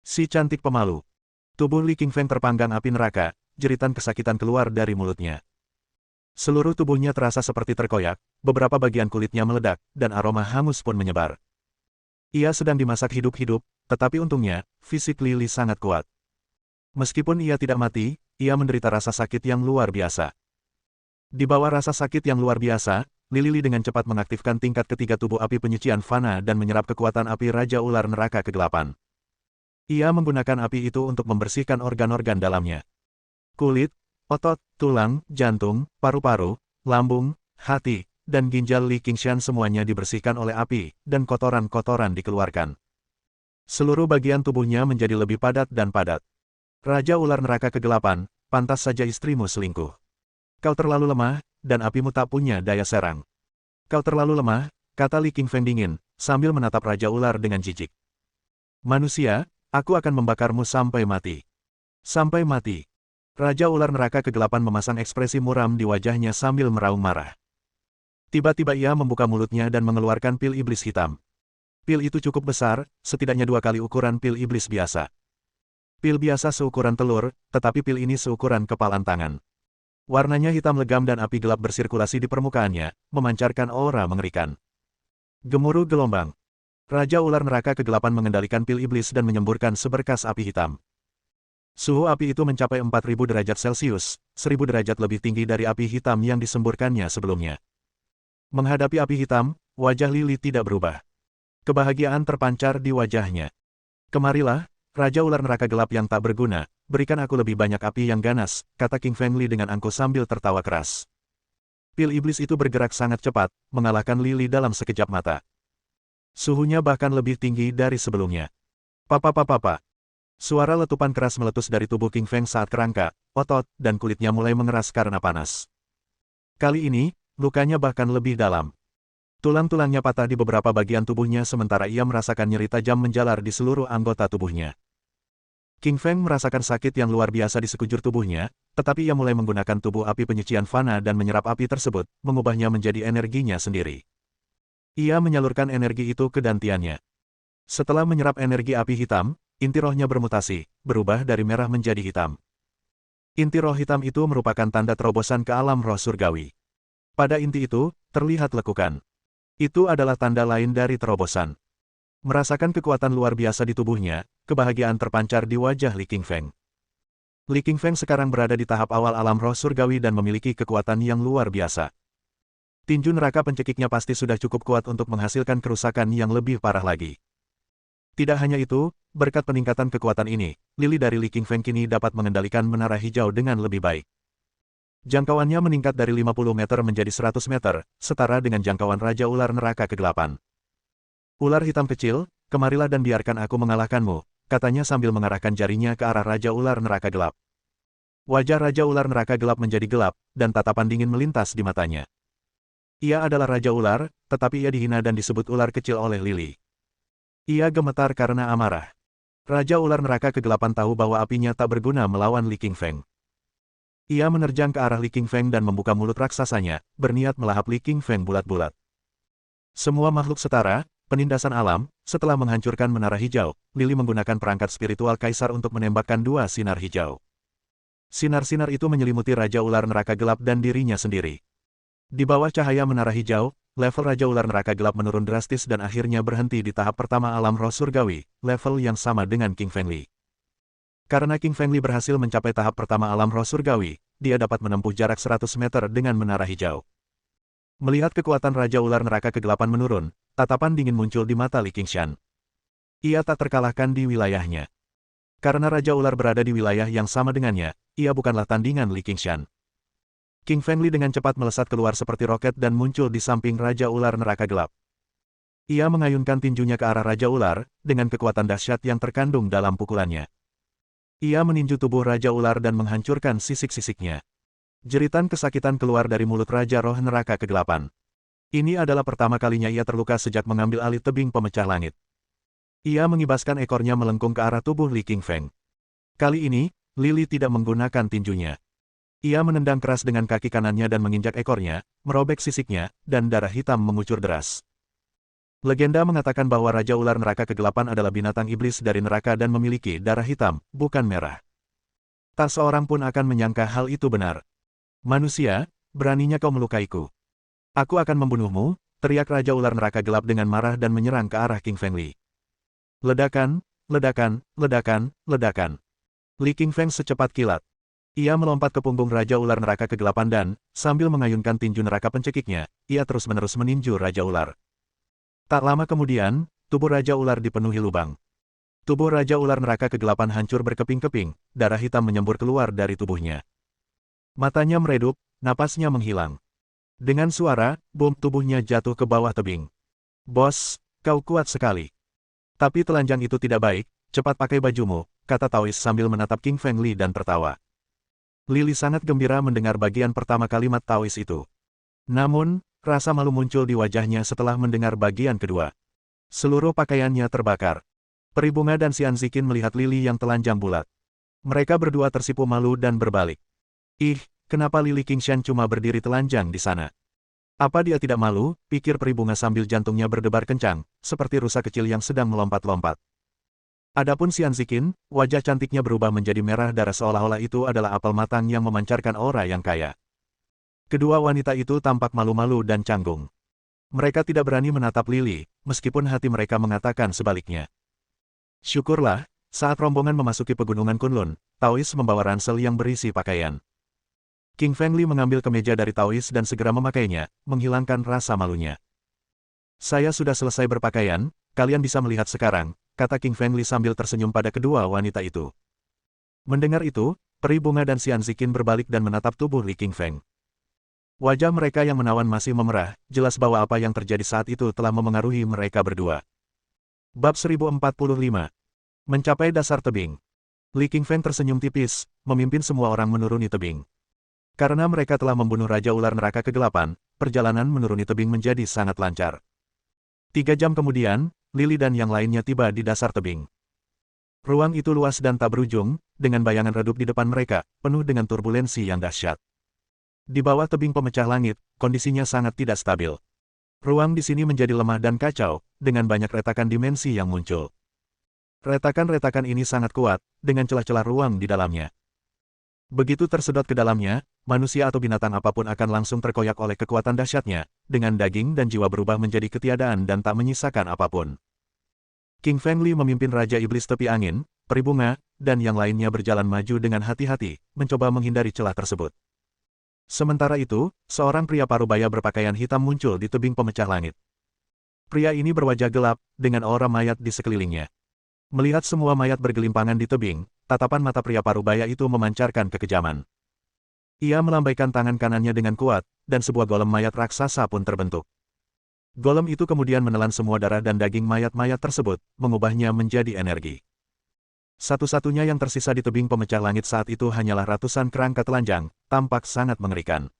[SPEAKER 1] Si cantik pemalu. Tubuh Li Qingfeng terpanggang api neraka, jeritan kesakitan keluar dari mulutnya. Seluruh tubuhnya terasa seperti terkoyak, beberapa bagian kulitnya meledak, dan aroma hangus pun menyebar. Ia sedang dimasak hidup-hidup, tetapi untungnya, fisik Lily sangat kuat. Meskipun ia tidak mati, ia menderita rasa sakit yang luar biasa. Di bawah rasa sakit yang luar biasa, Lily dengan cepat mengaktifkan tingkat ketiga tubuh api penyucian fana dan menyerap kekuatan api Raja Ular Neraka Kegelapan. Ia menggunakan api itu untuk membersihkan organ-organ dalamnya. Kulit, otot, tulang, jantung, paru-paru, lambung, hati, dan ginjal Li Qingshan semuanya dibersihkan oleh api, dan kotoran-kotoran dikeluarkan. Seluruh bagian tubuhnya menjadi lebih padat dan padat. Raja Ular Neraka Kegelapan, pantas saja istrimu selingkuh. Kau terlalu lemah, dan apimu tak punya daya serang. Kau terlalu lemah, kata Li Qingfeng dingin, sambil menatap Raja Ular dengan jijik. Manusia, aku akan membakarmu sampai mati. Sampai mati. Raja Ular Neraka Kegelapan memasang ekspresi muram di wajahnya sambil meraung marah. Tiba-tiba ia membuka mulutnya dan mengeluarkan pil iblis hitam. Pil itu cukup besar, setidaknya 2 kali ukuran pil iblis biasa. Pil biasa seukuran telur, tetapi pil ini seukuran kepalan tangan. Warnanya hitam legam dan api gelap bersirkulasi di permukaannya, memancarkan aura mengerikan. Gemuruh gelombang. Raja Ular Neraka Kegelapan mengendalikan pil iblis dan menyemburkan seberkas api hitam. Suhu api itu mencapai 4000 derajat Celcius, 1000 derajat lebih tinggi dari api hitam yang disemburkannya sebelumnya. Menghadapi api hitam, wajah Lily tidak berubah. Kebahagiaan terpancar di wajahnya. Kemarilah, Raja Ular Neraka Gelap yang tak berguna, berikan aku lebih banyak api yang ganas, kata King Fengli dengan angkuh sambil tertawa keras. Pil iblis itu bergerak sangat cepat, mengalahkan Lily dalam sekejap mata. Suhunya bahkan lebih tinggi dari sebelumnya. Papa. Suara letupan keras meletus dari tubuh King Feng saat kerangka, otot, dan kulitnya mulai mengeras karena panas. Kali ini, lukanya bahkan lebih dalam. Tulang-tulangnya patah di beberapa bagian tubuhnya sementara ia merasakan nyeri tajam menjalar di seluruh anggota tubuhnya. King Feng merasakan sakit yang luar biasa di sekujur tubuhnya, tetapi ia mulai menggunakan tubuh api penyucian fana dan menyerap api tersebut, mengubahnya menjadi energinya sendiri. Ia menyalurkan energi itu ke dantiannya. Setelah menyerap energi api hitam, inti rohnya bermutasi, berubah dari merah menjadi hitam. Inti roh hitam itu merupakan tanda terobosan ke alam roh surgawi. Pada inti itu, terlihat lekukan. Itu adalah tanda lain dari terobosan. Merasakan kekuatan luar biasa di tubuhnya, kebahagiaan terpancar di wajah Li Qingfeng. Li Qingfeng sekarang berada di tahap awal alam roh surgawi dan memiliki kekuatan yang luar biasa. Tinju neraka pencekiknya pasti sudah cukup kuat untuk menghasilkan kerusakan yang lebih parah lagi. Tidak hanya itu, berkat peningkatan kekuatan ini, Lily dari Li Qingfeng kini dapat mengendalikan menara hijau dengan lebih baik. Jangkauannya meningkat dari 50 meter menjadi 100 meter, setara dengan jangkauan Raja Ular Neraka Kegelapan. Ular hitam kecil, kemarilah dan biarkan aku mengalahkanmu, katanya sambil mengarahkan jarinya ke arah Raja Ular Neraka Gelap. Wajah Raja Ular Neraka Gelap menjadi gelap, dan tatapan dingin melintas di matanya. Ia adalah Raja Ular, tetapi ia dihina dan disebut ular kecil oleh Lily. Ia gemetar karena amarah. Raja Ular Neraka Kegelapan tahu bahwa apinya tak berguna melawan Li Qingfeng. Ia menerjang ke arah Li Qingfeng dan membuka mulut raksasanya, berniat melahap Li Qingfeng bulat-bulat. Semua makhluk setara, penindasan alam, setelah menghancurkan menara hijau, Lily menggunakan perangkat spiritual kaisar untuk menembakkan 2 sinar hijau. Sinar-sinar itu menyelimuti Raja Ular Neraka Gelap dan dirinya sendiri. Di bawah cahaya menara hijau, level Raja Ular Neraka Gelap menurun drastis dan akhirnya berhenti di tahap pertama alam roh surgawi, level yang sama dengan King Fengli. Karena King Fengli berhasil mencapai tahap pertama alam roh surgawi, dia dapat menempuh jarak 100 meter dengan menara hijau. Melihat kekuatan Raja Ular Neraka Kegelapan menurun, tatapan dingin muncul di mata Li Qingshan. Ia tak terkalahkan di wilayahnya. Karena Raja Ular berada di wilayah yang sama dengannya, ia bukanlah tandingan Li Qingshan. King Fengli dengan cepat melesat keluar seperti roket dan muncul di samping Raja Ular Neraka Gelap. Ia mengayunkan tinjunya ke arah Raja Ular, dengan kekuatan dahsyat yang terkandung dalam pukulannya. Ia meninju tubuh Raja Ular dan menghancurkan sisik-sisiknya. Jeritan kesakitan keluar dari mulut Raja Roh Neraka Kegelapan. Ini adalah pertama kalinya ia terluka sejak mengambil alih tebing pemecah langit. Ia mengibaskan ekornya melengkung ke arah tubuh Li Qingfeng. Kali ini, Lili tidak menggunakan tinjunya. Ia menendang keras dengan kaki kanannya dan menginjak ekornya, merobek sisiknya, dan darah hitam mengucur deras. Legenda mengatakan bahwa Raja Ular Neraka Kegelapan adalah binatang iblis dari neraka dan memiliki darah hitam, bukan merah. Tak seorang pun akan menyangka hal itu benar. Manusia, beraninya kau melukaiku. Aku akan membunuhmu, teriak Raja Ular Neraka Gelap dengan marah dan menyerang ke arah King Feng Li. Ledakan, ledakan, ledakan, ledakan. Li Qingfeng secepat kilat. Ia melompat ke punggung Raja Ular Neraka Kegelapan dan, sambil mengayunkan tinju neraka pencekiknya, ia terus-menerus meninju Raja Ular. Tak lama kemudian, tubuh Raja Ular dipenuhi lubang. Tubuh Raja Ular Neraka Kegelapan hancur berkeping-keping, darah hitam menyembur keluar dari tubuhnya. Matanya meredup, napasnya menghilang. Dengan suara, bom tubuhnya jatuh ke bawah tebing. Bos, kau kuat sekali. Tapi telanjang itu tidak baik, cepat pakai bajumu, kata Taois sambil menatap King Feng Li dan tertawa. Lili sangat gembira mendengar bagian pertama kalimat Taois itu. Namun, rasa malu muncul di wajahnya setelah mendengar bagian kedua. Seluruh pakaiannya terbakar. Peri Bunga dan Xian Ziqin melihat Lili yang telanjang bulat. Mereka berdua tersipu malu dan berbalik. Ih, kenapa Lili Qingshan cuma berdiri telanjang di sana? Apa dia tidak malu, pikir Peri Bunga sambil jantungnya berdebar kencang, seperti rusa kecil yang sedang melompat-lompat. Adapun Xian Ziqin, wajah cantiknya berubah menjadi merah darah seolah-olah itu adalah apel matang yang memancarkan aura yang kaya. Kedua wanita itu tampak malu-malu dan canggung. Mereka tidak berani menatap Lili, meskipun hati mereka mengatakan sebaliknya. Syukurlah, saat rombongan memasuki pegunungan Kunlun, Taois membawa ransel yang berisi pakaian. King Feng Li mengambil kemeja dari Taois dan segera memakainya, menghilangkan rasa malunya. Saya sudah selesai berpakaian, kalian bisa melihat sekarang, kata King Feng Li sambil tersenyum pada kedua wanita itu. Mendengar itu, Peri Bunga dan Xian Ziqin berbalik dan menatap tubuh Li Qingfeng. Wajah mereka yang menawan masih memerah, jelas bahwa apa yang terjadi saat itu telah memengaruhi mereka berdua. Bab 1045. Mencapai dasar tebing. Li Qingfeng tersenyum tipis, memimpin semua orang menuruni tebing. Karena mereka telah membunuh Raja Ular Neraka Kegelapan, perjalanan menuruni tebing menjadi sangat lancar. 3 jam kemudian, Lili dan yang lainnya tiba di dasar tebing. Ruang itu luas dan tak berujung, dengan bayangan redup di depan mereka, penuh dengan turbulensi yang dahsyat. Di bawah tebing pemecah langit, kondisinya sangat tidak stabil. Ruang di sini menjadi lemah dan kacau, dengan banyak retakan dimensi yang muncul. Retakan-retakan ini sangat kuat, dengan celah-celah ruang di dalamnya. Begitu tersedot ke dalamnya, manusia atau binatang apapun akan langsung terkoyak oleh kekuatan dahsyatnya, dengan daging dan jiwa berubah menjadi ketiadaan dan tak menyisakan apapun. King Feng Li memimpin Raja Iblis Tepi Angin, Peri Bunga, dan yang lainnya berjalan maju dengan hati-hati, mencoba menghindari celah tersebut. Sementara itu, seorang pria parubaya berpakaian hitam muncul di tebing pemecah langit. Pria ini berwajah gelap, dengan aura mayat di sekelilingnya. Melihat semua mayat bergelimpangan di tebing, tatapan mata pria parubaya itu memancarkan kekejaman. Ia melambaikan tangan kanannya dengan kuat, dan sebuah golem mayat raksasa pun terbentuk. Golem itu kemudian menelan semua darah dan daging mayat-mayat tersebut, mengubahnya menjadi energi. Satu-satunya yang tersisa di tebing pemecah langit saat itu hanyalah ratusan kerangka telanjang, tampak sangat mengerikan.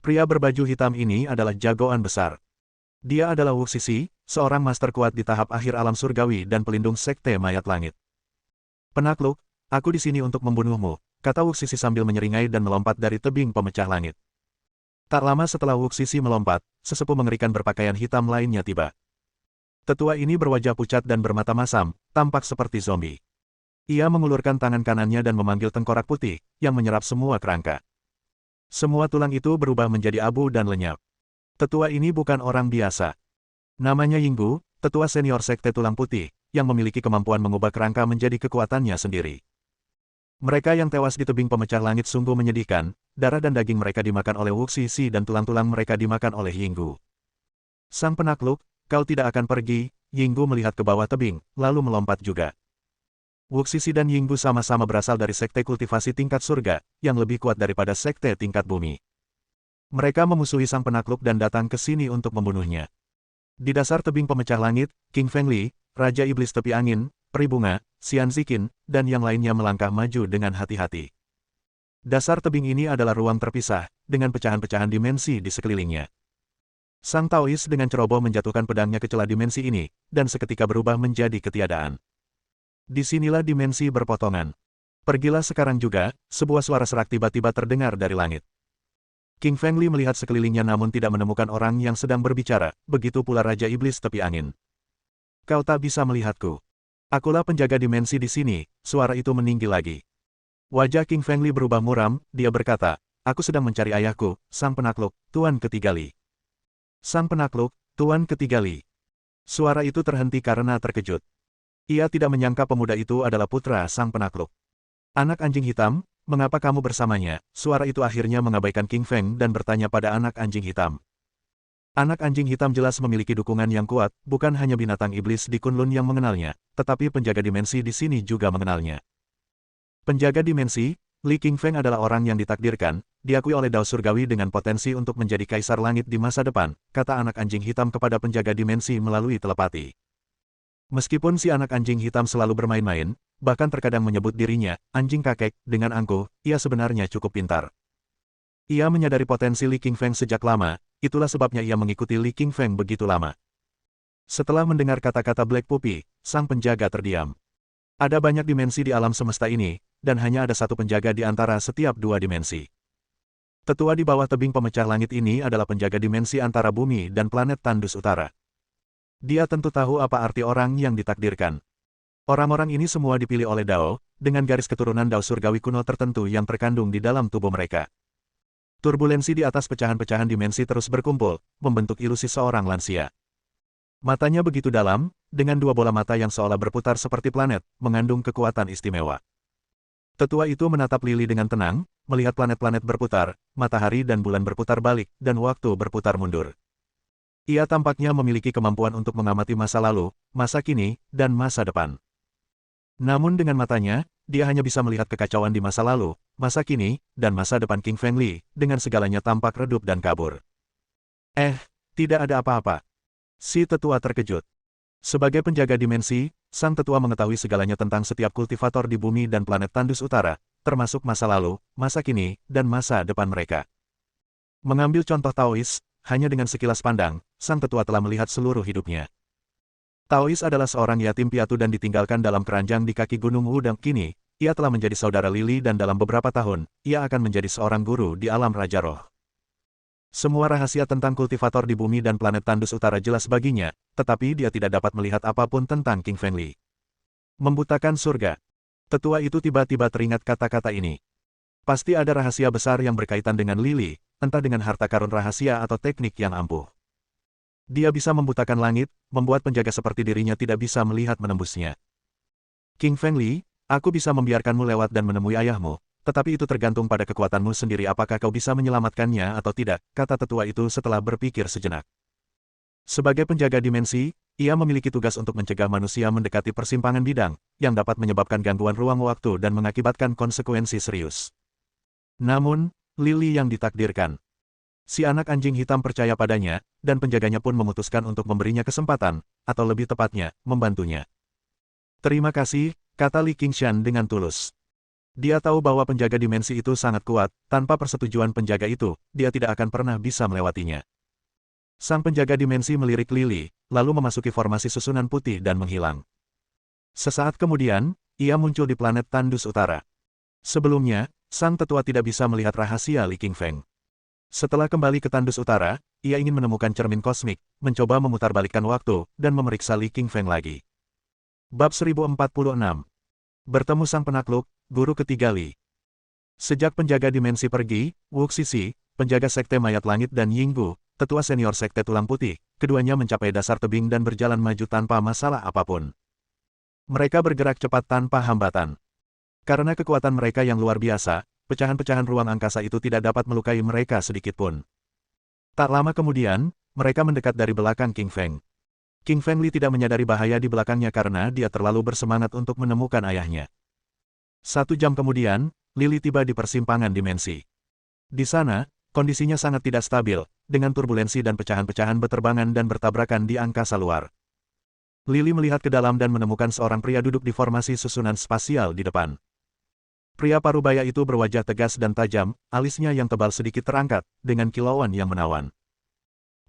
[SPEAKER 1] Pria berbaju hitam ini adalah jagoan besar. Dia adalah Wu Xixi, seorang master kuat di tahap akhir alam surgawi dan pelindung sekte mayat langit. Penakluk, aku di sini untuk membunuhmu, kata Wu Xixi sambil menyeringai dan melompat dari tebing pemecah langit. Tak lama setelah Wu Xixi melompat, sesepuh mengerikan berpakaian hitam lainnya tiba. Tetua ini berwajah pucat dan bermata masam, tampak seperti zombie. Ia mengulurkan tangan kanannya dan memanggil tengkorak putih, yang menyerap semua kerangka. Semua tulang itu berubah menjadi abu dan lenyap. Tetua ini bukan orang biasa. Namanya Yinggu, tetua senior sekte tulang putih, yang memiliki kemampuan mengubah kerangka menjadi kekuatannya sendiri. Mereka yang tewas di tebing pemecah langit sungguh menyedihkan, darah dan daging mereka dimakan oleh Wu Xixi dan tulang-tulang mereka dimakan oleh Yinggu. Sang penakluk, kau tidak akan pergi, Yinggu melihat ke bawah tebing, lalu melompat juga. Wu Xixi dan Yinggu sama-sama berasal dari sekte kultivasi tingkat surga, yang lebih kuat daripada sekte tingkat bumi. Mereka memusuhi sang penakluk dan datang ke sini untuk membunuhnya. Di dasar tebing pemecah langit, King Feng Li, Raja Iblis Tepi Angin, Peri Bunga, Xian Ziqin, dan yang lainnya melangkah maju dengan hati-hati. Dasar tebing ini adalah ruang terpisah, dengan pecahan-pecahan dimensi di sekelilingnya. Sang Taois dengan ceroboh menjatuhkan pedangnya ke celah dimensi ini, dan seketika berubah menjadi ketiadaan. Disinilah dimensi berpotongan. Pergilah sekarang juga, sebuah suara serak tiba-tiba terdengar dari langit. King Feng Li melihat sekelilingnya namun tidak menemukan orang yang sedang berbicara, begitu pula Raja Iblis tepi angin. Kau tak bisa melihatku. Akulah penjaga dimensi di sini, suara itu meninggi lagi. Wajah King Feng Li berubah muram, dia berkata, aku sedang mencari ayahku, sang penakluk, Tuan Ketiga Li. Sang penakluk, Tuan Ketiga Li. Suara itu terhenti karena terkejut. Ia tidak menyangka pemuda itu adalah putra sang penakluk. Anak anjing hitam, mengapa kamu bersamanya? Suara itu akhirnya mengabaikan King Feng dan bertanya pada anak anjing hitam. Anak anjing hitam jelas memiliki dukungan yang kuat, bukan hanya binatang iblis di Kunlun yang mengenalnya, tetapi penjaga dimensi di sini juga mengenalnya. Penjaga dimensi, Li King Feng adalah orang yang ditakdirkan, diakui oleh Dao Surgawi dengan potensi untuk menjadi kaisar langit di masa depan, kata anak anjing hitam kepada penjaga dimensi melalui telepati. Meskipun si anak anjing hitam selalu bermain-main, bahkan terkadang menyebut dirinya, anjing kakek, dengan angkuh, ia sebenarnya cukup pintar. Ia menyadari potensi Li King Feng sejak lama, itulah sebabnya ia mengikuti Li King Feng begitu lama. Setelah mendengar kata-kata Black Puppy, sang penjaga terdiam. Ada banyak dimensi di alam semesta ini, dan hanya ada satu penjaga di antara setiap dua dimensi. Tetua di bawah tebing pemecah langit ini adalah penjaga dimensi antara bumi dan planet Tandus Utara. Dia tentu tahu apa arti orang yang ditakdirkan. Orang-orang ini semua dipilih oleh Dao, dengan garis keturunan Dao Surgawi kuno tertentu yang terkandung di dalam tubuh mereka. Turbulensi di atas pecahan-pecahan dimensi terus berkumpul, membentuk ilusi seorang lansia. Matanya begitu dalam, dengan dua bola mata yang seolah berputar seperti planet, mengandung kekuatan istimewa. Tetua itu menatap Lili dengan tenang, melihat planet-planet berputar, matahari dan bulan berputar balik, dan waktu berputar mundur. Ia tampaknya memiliki kemampuan untuk mengamati masa lalu, masa kini, dan masa depan. Namun dengan matanya, dia hanya bisa melihat kekacauan di masa lalu, masa kini, dan masa depan King Feng Li, dengan segalanya tampak redup dan kabur. Tidak ada apa-apa. Si tetua terkejut. Sebagai penjaga dimensi, sang tetua mengetahui segalanya tentang setiap kultivator di bumi dan planet Tandus Utara, termasuk masa lalu, masa kini, dan masa depan mereka. Mengambil contoh Taois, hanya dengan sekilas pandang, sang tetua telah melihat seluruh hidupnya. Taois adalah seorang yatim piatu dan ditinggalkan dalam keranjang di kaki Gunung Wudang. Kini, ia telah menjadi saudara Lili dan dalam beberapa tahun, ia akan menjadi seorang guru di alam Raja Roh. Semua rahasia tentang kultivator di bumi dan planet Tandus Utara jelas baginya, tetapi dia tidak dapat melihat apapun tentang King Feng Li. Membutakan surga. Tetua itu tiba-tiba teringat kata-kata ini. Pasti ada rahasia besar yang berkaitan dengan Lili, entah dengan harta karun rahasia atau teknik yang ampuh. Dia bisa membutakan langit, membuat penjaga seperti dirinya tidak bisa melihat menembusnya. King Feng Li, aku bisa membiarkanmu lewat dan menemui ayahmu, tetapi itu tergantung pada kekuatanmu sendiri apakah kau bisa menyelamatkannya atau tidak, kata tetua itu setelah berpikir sejenak. Sebagai penjaga dimensi, ia memiliki tugas untuk mencegah manusia mendekati persimpangan bidang, yang dapat menyebabkan gangguan ruang waktu dan mengakibatkan konsekuensi serius. Namun, Lili yang ditakdirkan. Si anak anjing hitam percaya padanya, dan penjaganya pun memutuskan untuk memberinya kesempatan, atau lebih tepatnya, membantunya. Terima kasih, kata Li Qingshan dengan tulus. Dia tahu bahwa penjaga dimensi itu sangat kuat, tanpa persetujuan penjaga itu, dia tidak akan pernah bisa melewatinya. Sang penjaga dimensi melirik Lili, lalu memasuki formasi susunan putih dan menghilang. Sesaat kemudian, ia muncul di planet Tandus Utara. Sebelumnya, sang tetua tidak bisa melihat rahasia Li King Feng. Setelah kembali ke Tandus Utara, ia ingin menemukan cermin kosmik, mencoba memutarbalikkan waktu, dan memeriksa Li King Feng lagi. Bab 1046. Bertemu sang penakluk, guru ketiga Li. Sejak penjaga dimensi pergi, Wu Xixi, penjaga sekte mayat langit dan Yinggu, tetua senior sekte tulang putih, keduanya mencapai dasar tebing dan berjalan maju tanpa masalah apapun. Mereka bergerak cepat tanpa hambatan. Karena kekuatan mereka yang luar biasa, pecahan-pecahan ruang angkasa itu tidak dapat melukai mereka sedikitpun. Tak lama kemudian, mereka mendekat dari belakang King Feng. King Feng Li tidak menyadari bahaya di belakangnya karena dia terlalu bersemangat untuk menemukan ayahnya. 1 jam kemudian, Lili tiba di persimpangan dimensi. Di sana, kondisinya sangat tidak stabil, dengan turbulensi dan pecahan-pecahan beterbangan dan bertabrakan di angkasa luar. Lili melihat ke dalam dan menemukan seorang pria duduk di formasi susunan spasial di depan. Pria parubaya itu berwajah tegas dan tajam, alisnya yang tebal sedikit terangkat, dengan kilauan yang menawan.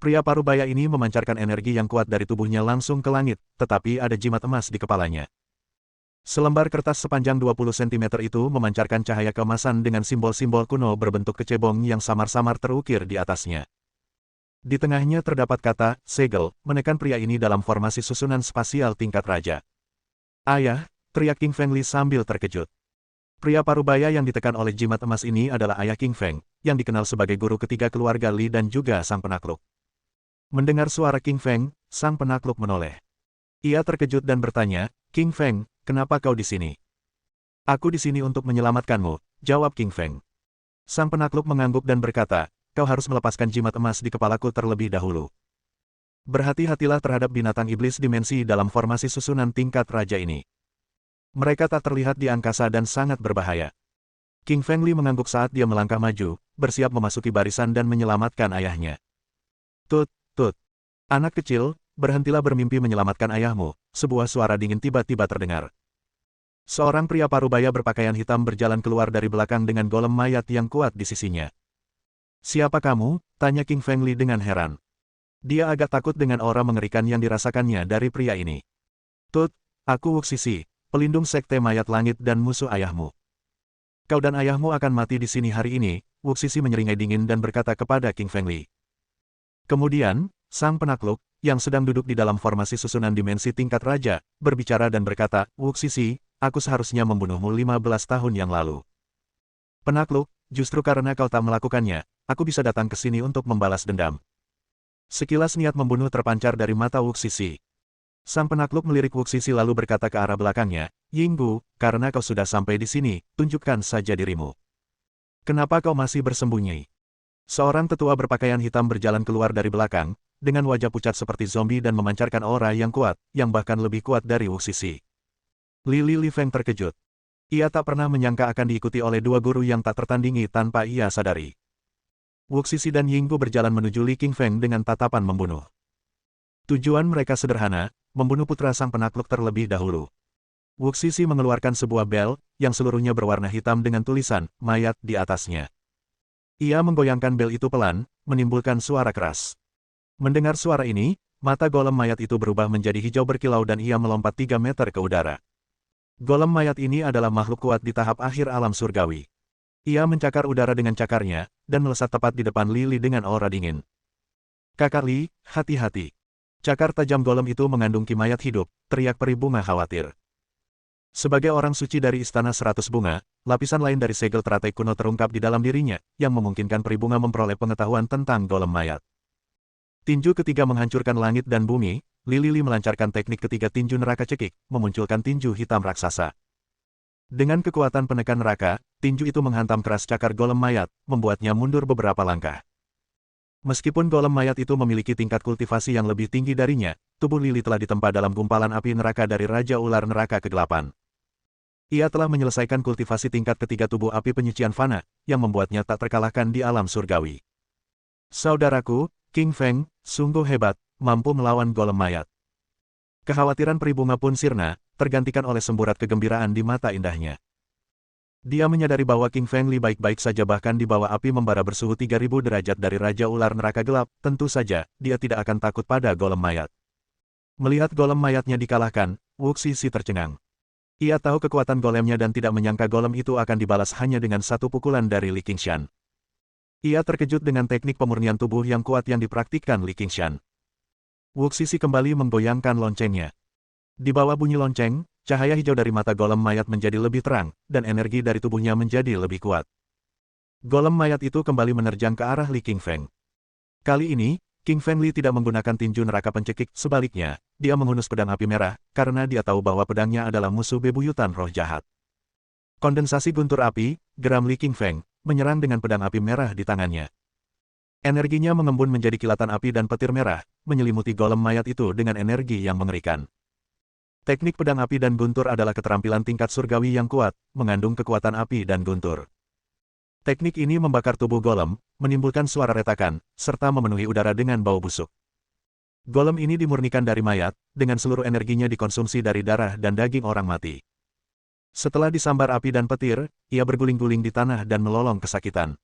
[SPEAKER 1] Pria parubaya ini memancarkan energi yang kuat dari tubuhnya langsung ke langit, tetapi ada jimat emas di kepalanya. Selembar kertas sepanjang 20 cm itu memancarkan cahaya keemasan dengan simbol-simbol kuno berbentuk kecebong yang samar-samar terukir di atasnya. Di tengahnya terdapat kata, segel, menekan pria ini dalam formasi susunan spasial tingkat raja. Ayah, teriak King Feng Li sambil terkejut. Pria parubaya yang ditekan oleh jimat emas ini adalah ayah King Feng, yang dikenal sebagai guru ketiga keluarga Li dan juga sang penakluk. Mendengar suara King Feng, sang penakluk menoleh. Ia terkejut dan bertanya, King Feng, kenapa kau di sini? Aku di sini untuk menyelamatkanmu, jawab King Feng. Sang penakluk mengangguk dan berkata, kau harus melepaskan jimat emas di kepalaku terlebih dahulu. Berhati-hatilah terhadap binatang iblis dimensi dalam formasi susunan tingkat raja ini. Mereka tak terlihat di angkasa dan sangat berbahaya. King Feng Li mengangguk saat dia melangkah maju, bersiap memasuki barisan dan menyelamatkan ayahnya. Tut, tut. Anak kecil, berhentilah bermimpi menyelamatkan ayahmu, sebuah suara dingin tiba-tiba terdengar. Seorang pria parubaya berpakaian hitam berjalan keluar dari belakang dengan golem mayat yang kuat di sisinya. Siapa kamu? Tanya King Feng Li dengan heran. Dia agak takut dengan aura mengerikan yang dirasakannya dari pria ini. Tut, aku Wuxisi, pelindung sekte mayat langit dan musuh ayahmu. Kau dan ayahmu akan mati di sini hari ini, Wuxisi menyeringai dingin dan berkata kepada King Feng Li. Kemudian, sang penakluk, yang sedang duduk di dalam formasi susunan dimensi tingkat raja, berbicara dan berkata, Wuxisi, aku seharusnya membunuhmu 15 tahun yang lalu. Penakluk, justru karena kau tak melakukannya, aku bisa datang ke sini untuk membalas dendam. Sekilas niat membunuh terpancar dari mata Wuxisi. Sang penakluk melirik Wuxisi lalu berkata ke arah belakangnya, Yinggu, karena kau sudah sampai di sini, tunjukkan saja dirimu. Kenapa kau masih bersembunyi? Seorang tetua berpakaian hitam berjalan keluar dari belakang, dengan wajah pucat seperti zombie dan memancarkan aura yang kuat, yang bahkan lebih kuat dari Wuxisi. Li Feng terkejut. Ia tak pernah menyangka akan diikuti oleh dua guru yang tak tertandingi tanpa ia sadari. Wuxisi dan Yinggu berjalan menuju Li King Feng dengan tatapan membunuh. Tujuan mereka sederhana, membunuh putra sang penakluk terlebih dahulu. Wuxisi mengeluarkan sebuah bel, yang seluruhnya berwarna hitam dengan tulisan, mayat di atasnya. Ia menggoyangkan bel itu pelan, menimbulkan suara keras. Mendengar suara ini, mata golem mayat itu berubah menjadi hijau berkilau dan ia melompat 3 meter ke udara. Golem mayat ini adalah makhluk kuat di tahap akhir alam surgawi. Ia mencakar udara dengan cakarnya, dan melesat tepat di depan Li dengan aura dingin. Kakak Li, hati-hati. Cakar tajam golem itu mengandung kimayat hidup, teriak peri bunga khawatir. Sebagai orang suci dari Istana 100 Bunga, lapisan lain dari segel teratai kuno terungkap di dalam dirinya, yang memungkinkan peri bunga memperoleh pengetahuan tentang golem mayat. Tinju ketiga menghancurkan langit dan bumi, Li melancarkan teknik ketiga tinju neraka cekik, memunculkan tinju hitam raksasa. Dengan kekuatan penekan neraka, tinju itu menghantam keras cakar golem mayat, membuatnya mundur beberapa langkah. Meskipun golem mayat itu memiliki tingkat kultivasi yang lebih tinggi darinya, tubuh Li telah ditempa dalam gumpalan api neraka dari Raja Ular Neraka Kegelapan. Ia telah menyelesaikan kultivasi tingkat ketiga tubuh api penyucian fana, yang membuatnya tak terkalahkan di alam surgawi. Saudaraku, King Feng, sungguh hebat, mampu melawan golem mayat. Kekhawatiran peri bunga pun sirna, tergantikan oleh semburat kegembiraan di mata indahnya. Dia menyadari bahwa King Feng Li baik-baik saja bahkan di bawah api membara bersuhu 3000 derajat dari Raja Ular Neraka Gelap, tentu saja, dia tidak akan takut pada golem mayat. Melihat golem mayatnya dikalahkan, Wuxisi tercengang. Ia tahu kekuatan golemnya dan tidak menyangka golem itu akan dibalas hanya dengan satu pukulan dari Li Qingshan. Ia terkejut dengan teknik pemurnian tubuh yang kuat yang dipraktikkan Li Qingshan. Wuxisi kembali menggoyangkan loncengnya. Di bawah bunyi lonceng, cahaya hijau dari mata golem mayat menjadi lebih terang, dan energi dari tubuhnya menjadi lebih kuat. Golem mayat itu kembali menerjang ke arah Li King Feng. Kali ini, King Feng Li tidak menggunakan tinju neraka pencekik, sebaliknya, dia menghunus pedang api merah, karena dia tahu bahwa pedangnya adalah musuh bebuyutan roh jahat. Kondensasi guntur api, geram Li King Feng, menyerang dengan pedang api merah di tangannya. Energinya mengembun menjadi kilatan api dan petir merah, menyelimuti golem mayat itu dengan energi yang mengerikan. Teknik pedang api dan guntur adalah keterampilan tingkat surgawi yang kuat, mengandung kekuatan api dan guntur. Teknik ini membakar tubuh golem, menimbulkan suara retakan, serta memenuhi udara dengan bau busuk. Golem ini dimurnikan dari mayat, dengan seluruh energinya dikonsumsi dari darah dan daging orang mati. Setelah disambar api dan petir, ia berguling-guling di tanah dan melolong kesakitan.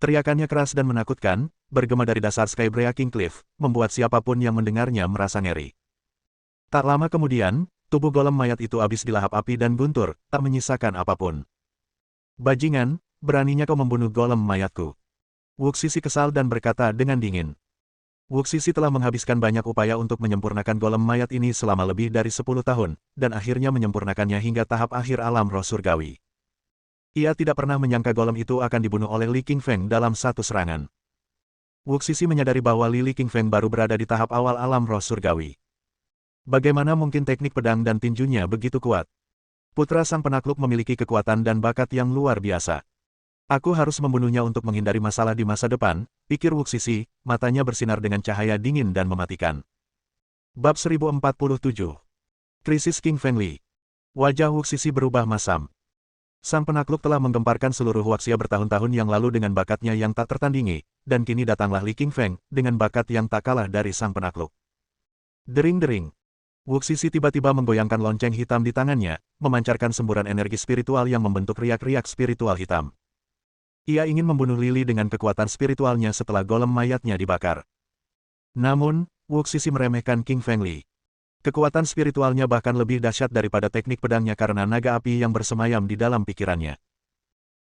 [SPEAKER 1] Teriakannya keras dan menakutkan, bergema dari dasar Skybreaking Cliff, membuat siapapun yang mendengarnya merasa ngeri. Tak lama kemudian, tubuh golem mayat itu habis dilahap api dan guntur, tak menyisakan apapun. Bajingan, beraninya kau membunuh golem mayatku. Wuxisi kesal dan berkata dengan dingin. Wuxisi telah menghabiskan banyak upaya untuk menyempurnakan golem mayat ini selama lebih dari 10 tahun, dan akhirnya menyempurnakannya hingga tahap akhir alam roh surgawi. Ia tidak pernah menyangka golem itu akan dibunuh oleh Li Qingfeng dalam satu serangan. Wuxisi menyadari bahwa Li Qingfeng baru berada di tahap awal alam roh surgawi. Bagaimana mungkin teknik pedang dan tinjunya begitu kuat? Putra sang penakluk memiliki kekuatan dan bakat yang luar biasa. Aku harus membunuhnya untuk menghindari masalah di masa depan, pikir Wuxisi, matanya bersinar dengan cahaya dingin dan mematikan. Bab 1047. Krisis King Feng Li. Wajah Wuxisi berubah masam. Sang penakluk telah menggemparkan seluruh Wuxia bertahun-tahun yang lalu dengan bakatnya yang tak tertandingi, dan kini datanglah Li Qingfeng dengan bakat yang tak kalah dari sang penakluk. Dering-dering. Wuxisi tiba-tiba menggoyangkan lonceng hitam di tangannya, memancarkan semburan energi spiritual yang membentuk riak-riak spiritual hitam. Ia ingin membunuh Lili dengan kekuatan spiritualnya setelah golem mayatnya dibakar. Namun, Wuxisi meremehkan King Feng Li. Kekuatan spiritualnya bahkan lebih dahsyat daripada teknik pedangnya karena naga api yang bersemayam di dalam pikirannya.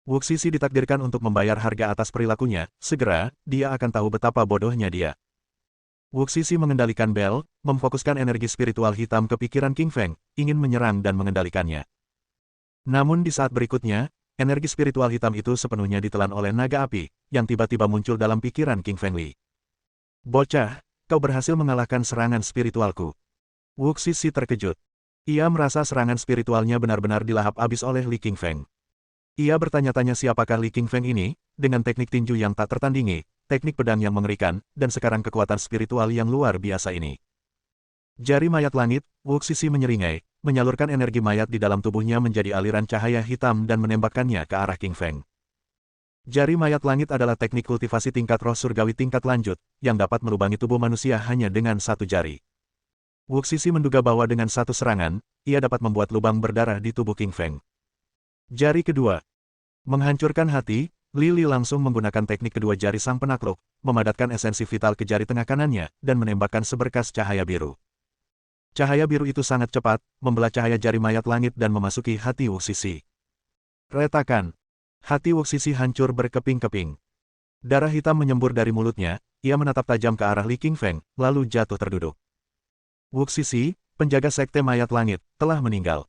[SPEAKER 1] Wuxisi ditakdirkan untuk membayar harga atas perilakunya, segera, dia akan tahu betapa bodohnya dia. Wuxisi mengendalikan bel, memfokuskan energi spiritual hitam ke pikiran King Feng, ingin menyerang dan mengendalikannya. Namun di saat berikutnya, energi spiritual hitam itu sepenuhnya ditelan oleh naga api, yang tiba-tiba muncul dalam pikiran King Feng Li. Bocah, kau berhasil mengalahkan serangan spiritualku. Wuxisi terkejut. Ia merasa serangan spiritualnya benar-benar dilahap habis oleh Li Qingfeng. Ia bertanya-tanya siapakah Li Qingfeng ini, dengan teknik tinju yang tak tertandingi, teknik pedang yang mengerikan, dan sekarang kekuatan spiritual yang luar biasa ini. Jari mayat langit, Wuxisi menyeringai, menyalurkan energi mayat di dalam tubuhnya menjadi aliran cahaya hitam dan menembakkannya ke arah Qingfeng. Jari mayat langit adalah teknik kultivasi tingkat roh surgawi tingkat lanjut, yang dapat melubangi tubuh manusia hanya dengan satu jari. Wuxisi menduga bahwa dengan satu serangan, ia dapat membuat lubang berdarah di tubuh Qingfeng. Jari kedua. Menghancurkan hati, Lili langsung menggunakan teknik kedua jari sang penakluk, memadatkan esensi vital ke jari tengah kanannya, dan menembakkan seberkas cahaya biru. Cahaya biru itu sangat cepat, membelah cahaya jari mayat langit dan memasuki hati Wuxisi. Retakan. Hati Wuxisi hancur berkeping-keping. Darah hitam menyembur dari mulutnya, ia menatap tajam ke arah Li Qingfeng, lalu jatuh terduduk. Wuxisi, penjaga sekte mayat langit, telah meninggal.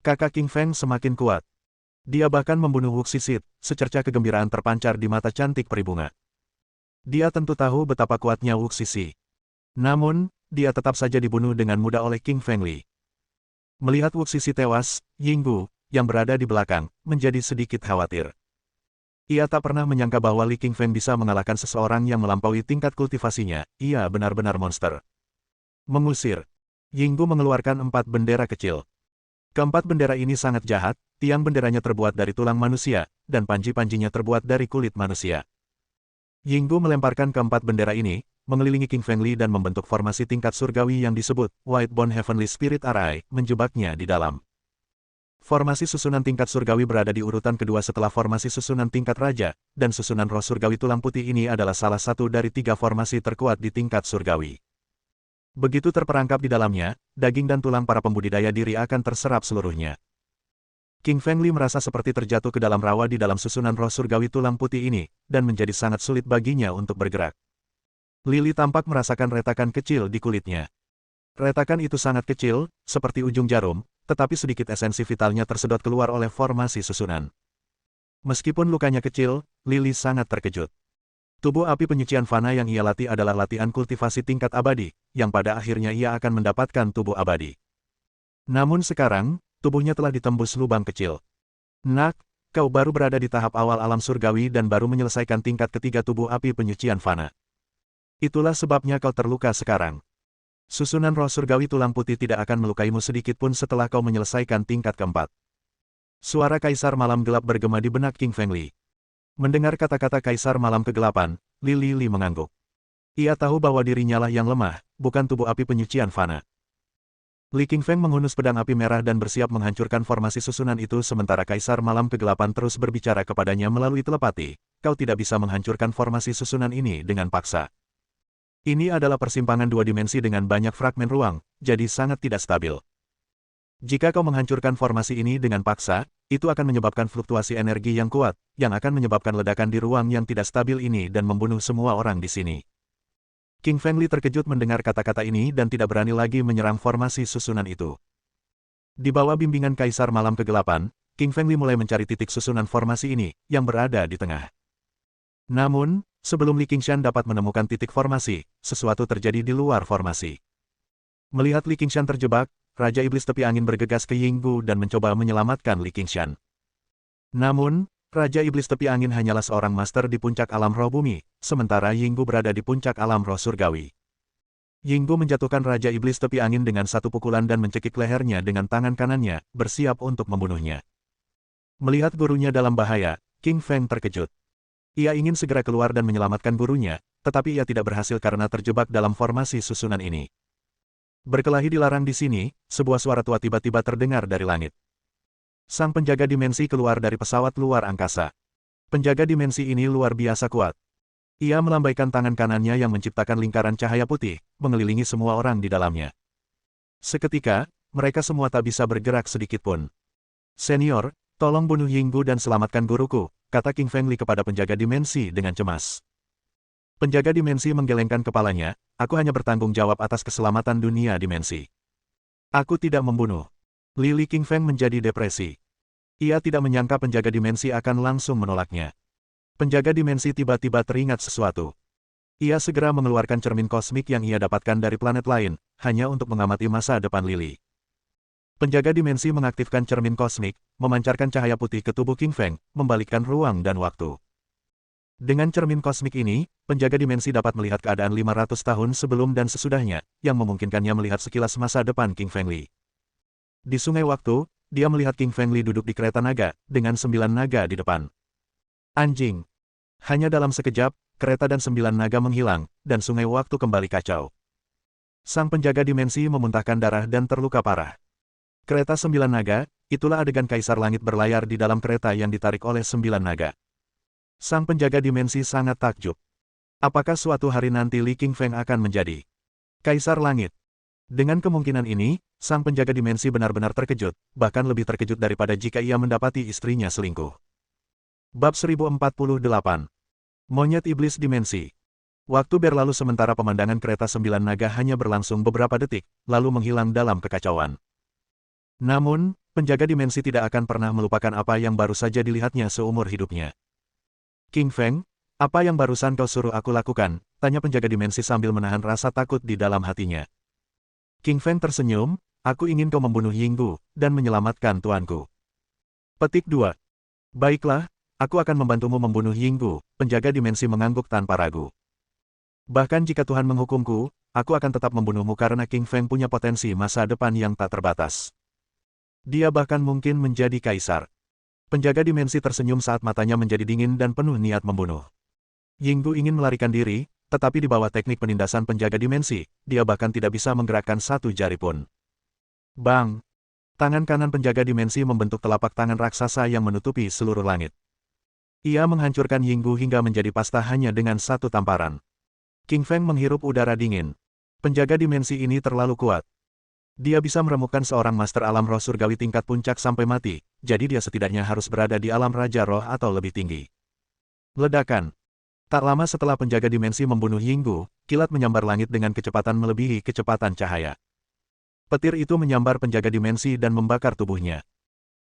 [SPEAKER 1] Kakak Qingfeng semakin kuat. Dia bahkan membunuh Wuxisi, secerca kegembiraan terpancar di mata cantik peribunga. Dia tentu tahu betapa kuatnya Wuxisi. Namun, dia tetap saja dibunuh dengan mudah oleh King Feng Li. Melihat Wuxisi tewas, Yinggu, yang berada di belakang, menjadi sedikit khawatir. Ia tak pernah menyangka bahwa Li Qingfeng bisa mengalahkan seseorang yang melampaui tingkat kultivasinya, ia benar-benar monster. Mengusir. Yinggu mengeluarkan 4 bendera kecil. Keempat bendera ini sangat jahat, tiang benderanya terbuat dari tulang manusia, dan panji-panjinya terbuat dari kulit manusia. Yinggu melemparkan keempat bendera ini, mengelilingi King Feng Li dan membentuk formasi tingkat surgawi yang disebut Whitebone Heavenly Spirit Array, menjebaknya di dalam. Formasi susunan tingkat surgawi berada di urutan kedua setelah formasi susunan tingkat raja, dan susunan roh surgawi tulang putih ini adalah salah satu dari 3 formasi terkuat di tingkat surgawi. Begitu terperangkap di dalamnya, daging dan tulang para pembudidaya diri akan terserap seluruhnya. King Feng Li merasa seperti terjatuh ke dalam rawa di dalam susunan roh surgawi tulang putih ini, dan menjadi sangat sulit baginya untuk bergerak. Lili tampak merasakan retakan kecil di kulitnya. Retakan itu sangat kecil, seperti ujung jarum, tetapi sedikit esensi vitalnya tersedot keluar oleh formasi susunan. Meskipun lukanya kecil, Lili sangat terkejut. Tubuh api penyucian fana yang ia latih adalah latihan kultivasi tingkat abadi, yang pada akhirnya ia akan mendapatkan tubuh abadi. Namun sekarang, tubuhnya telah ditembus lubang kecil. Nak, kau baru berada di tahap awal alam surgawi dan baru menyelesaikan tingkat ketiga tubuh api penyucian fana. Itulah sebabnya kau terluka sekarang. Susunan roh surgawi tulang putih tidak akan melukaimu sedikit pun setelah kau menyelesaikan tingkat keempat. Suara Kaisar Malam Gelap bergema di benak King Feng Li. Mendengar kata-kata Kaisar Malam Kegelapan, Li mengangguk. Ia tahu bahwa dirinya lah yang lemah, bukan tubuh api penyucian fana. Li Qingfeng menghunus pedang api merah dan bersiap menghancurkan formasi susunan itu sementara Kaisar Malam Kegelapan terus berbicara kepadanya melalui telepati. Kau tidak bisa menghancurkan formasi susunan ini dengan paksa. Ini adalah persimpangan dua dimensi dengan banyak fragmen ruang, jadi sangat tidak stabil. Jika kau menghancurkan formasi ini dengan paksa, itu akan menyebabkan fluktuasi energi yang kuat, yang akan menyebabkan ledakan di ruang yang tidak stabil ini dan membunuh semua orang di sini. King Feng Li terkejut mendengar kata-kata ini dan tidak berani lagi menyerang formasi susunan itu. Di bawah bimbingan Kaisar Malam Kegelapan, King Feng Li mulai mencari titik susunan formasi ini, yang berada di tengah. Namun, sebelum Li Qingshan dapat menemukan titik formasi, sesuatu terjadi di luar formasi. Melihat Li Qingshan terjebak, Raja Iblis Tepi Angin bergegas ke Yinggu dan mencoba menyelamatkan Li Qingshan. Namun, Raja Iblis Tepi Angin hanyalah seorang master di puncak alam roh bumi, sementara Yinggu berada di puncak alam roh surgawi. Yinggu menjatuhkan Raja Iblis Tepi Angin dengan satu pukulan dan mencekik lehernya dengan tangan kanannya, bersiap untuk membunuhnya. Melihat gurunya dalam bahaya, King Feng terkejut. Ia ingin segera keluar dan menyelamatkan gurunya, tetapi ia tidak berhasil karena terjebak dalam formasi susunan ini. Berkelahi dilarang di sini, sebuah suara tua tiba-tiba terdengar dari langit. Sang penjaga dimensi keluar dari pesawat luar angkasa. Penjaga dimensi ini luar biasa kuat. Ia melambaikan tangan kanannya yang menciptakan lingkaran cahaya putih, mengelilingi semua orang di dalamnya. Seketika, mereka semua tak bisa bergerak sedikit pun. Senior, tolong bunuh Yinggu dan selamatkan guruku, kata King Feng Li kepada penjaga dimensi dengan cemas. Penjaga dimensi menggelengkan kepalanya, aku hanya bertanggung jawab atas keselamatan dunia dimensi. Aku tidak membunuh. Li King Feng menjadi depresi. Ia tidak menyangka penjaga dimensi akan langsung menolaknya. Penjaga dimensi tiba-tiba teringat sesuatu. Ia segera mengeluarkan cermin kosmik yang ia dapatkan dari planet lain, hanya untuk mengamati masa depan Lily. Penjaga dimensi mengaktifkan cermin kosmik, memancarkan cahaya putih ke tubuh King Feng, membalikkan ruang dan waktu. Dengan cermin kosmik ini, penjaga dimensi dapat melihat keadaan 500 tahun sebelum dan sesudahnya, yang memungkinkannya melihat sekilas masa depan King Feng Li. Di sungai waktu, dia melihat King Feng Li duduk di kereta naga, dengan 9 naga di depan. Anjing. Hanya dalam sekejap, kereta dan 9 naga menghilang, dan sungai waktu kembali kacau. Sang penjaga dimensi memuntahkan darah dan terluka parah. Kereta 9 naga, itulah adegan Kaisar Langit berlayar di dalam kereta yang ditarik oleh 9 naga. Sang penjaga dimensi sangat takjub. Apakah suatu hari nanti Li King Feng akan menjadi Kaisar Langit? Dengan kemungkinan ini, sang penjaga dimensi benar-benar terkejut, bahkan lebih terkejut daripada jika ia mendapati istrinya selingkuh. Bab 1048. Monyet Iblis Dimensi. Waktu berlalu sementara pemandangan kereta 9 naga hanya berlangsung beberapa detik, lalu menghilang dalam kekacauan. Namun, penjaga dimensi tidak akan pernah melupakan apa yang baru saja dilihatnya seumur hidupnya. King Feng, apa yang barusan kau suruh aku lakukan? Tanya penjaga dimensi sambil menahan rasa takut di dalam hatinya. King Feng tersenyum, aku ingin kau membunuh Yinggu, dan menyelamatkan tuanku. Petik 2. Baiklah, aku akan membantumu membunuh Yinggu, penjaga dimensi mengangguk tanpa ragu. Bahkan jika Tuhan menghukumku, aku akan tetap membunuhmu karena King Feng punya potensi masa depan yang tak terbatas. Dia bahkan mungkin menjadi kaisar. Penjaga dimensi tersenyum saat matanya menjadi dingin dan penuh niat membunuh. Yinggu ingin melarikan diri, tetapi di bawah teknik penindasan penjaga dimensi, dia bahkan tidak bisa menggerakkan satu jari pun. Bang! Tangan kanan penjaga dimensi membentuk telapak tangan raksasa yang menutupi seluruh langit. Ia menghancurkan Yinggu hingga menjadi pasta hanya dengan satu tamparan. King Feng menghirup udara dingin. Penjaga dimensi ini terlalu kuat. Dia bisa meremukkan seorang master alam roh surgawi tingkat puncak sampai mati, jadi dia setidaknya harus berada di alam raja roh atau lebih tinggi. Ledakan. Tak lama setelah penjaga dimensi membunuh Yinggu, kilat menyambar langit dengan kecepatan melebihi kecepatan cahaya. Petir itu menyambar penjaga dimensi dan membakar tubuhnya.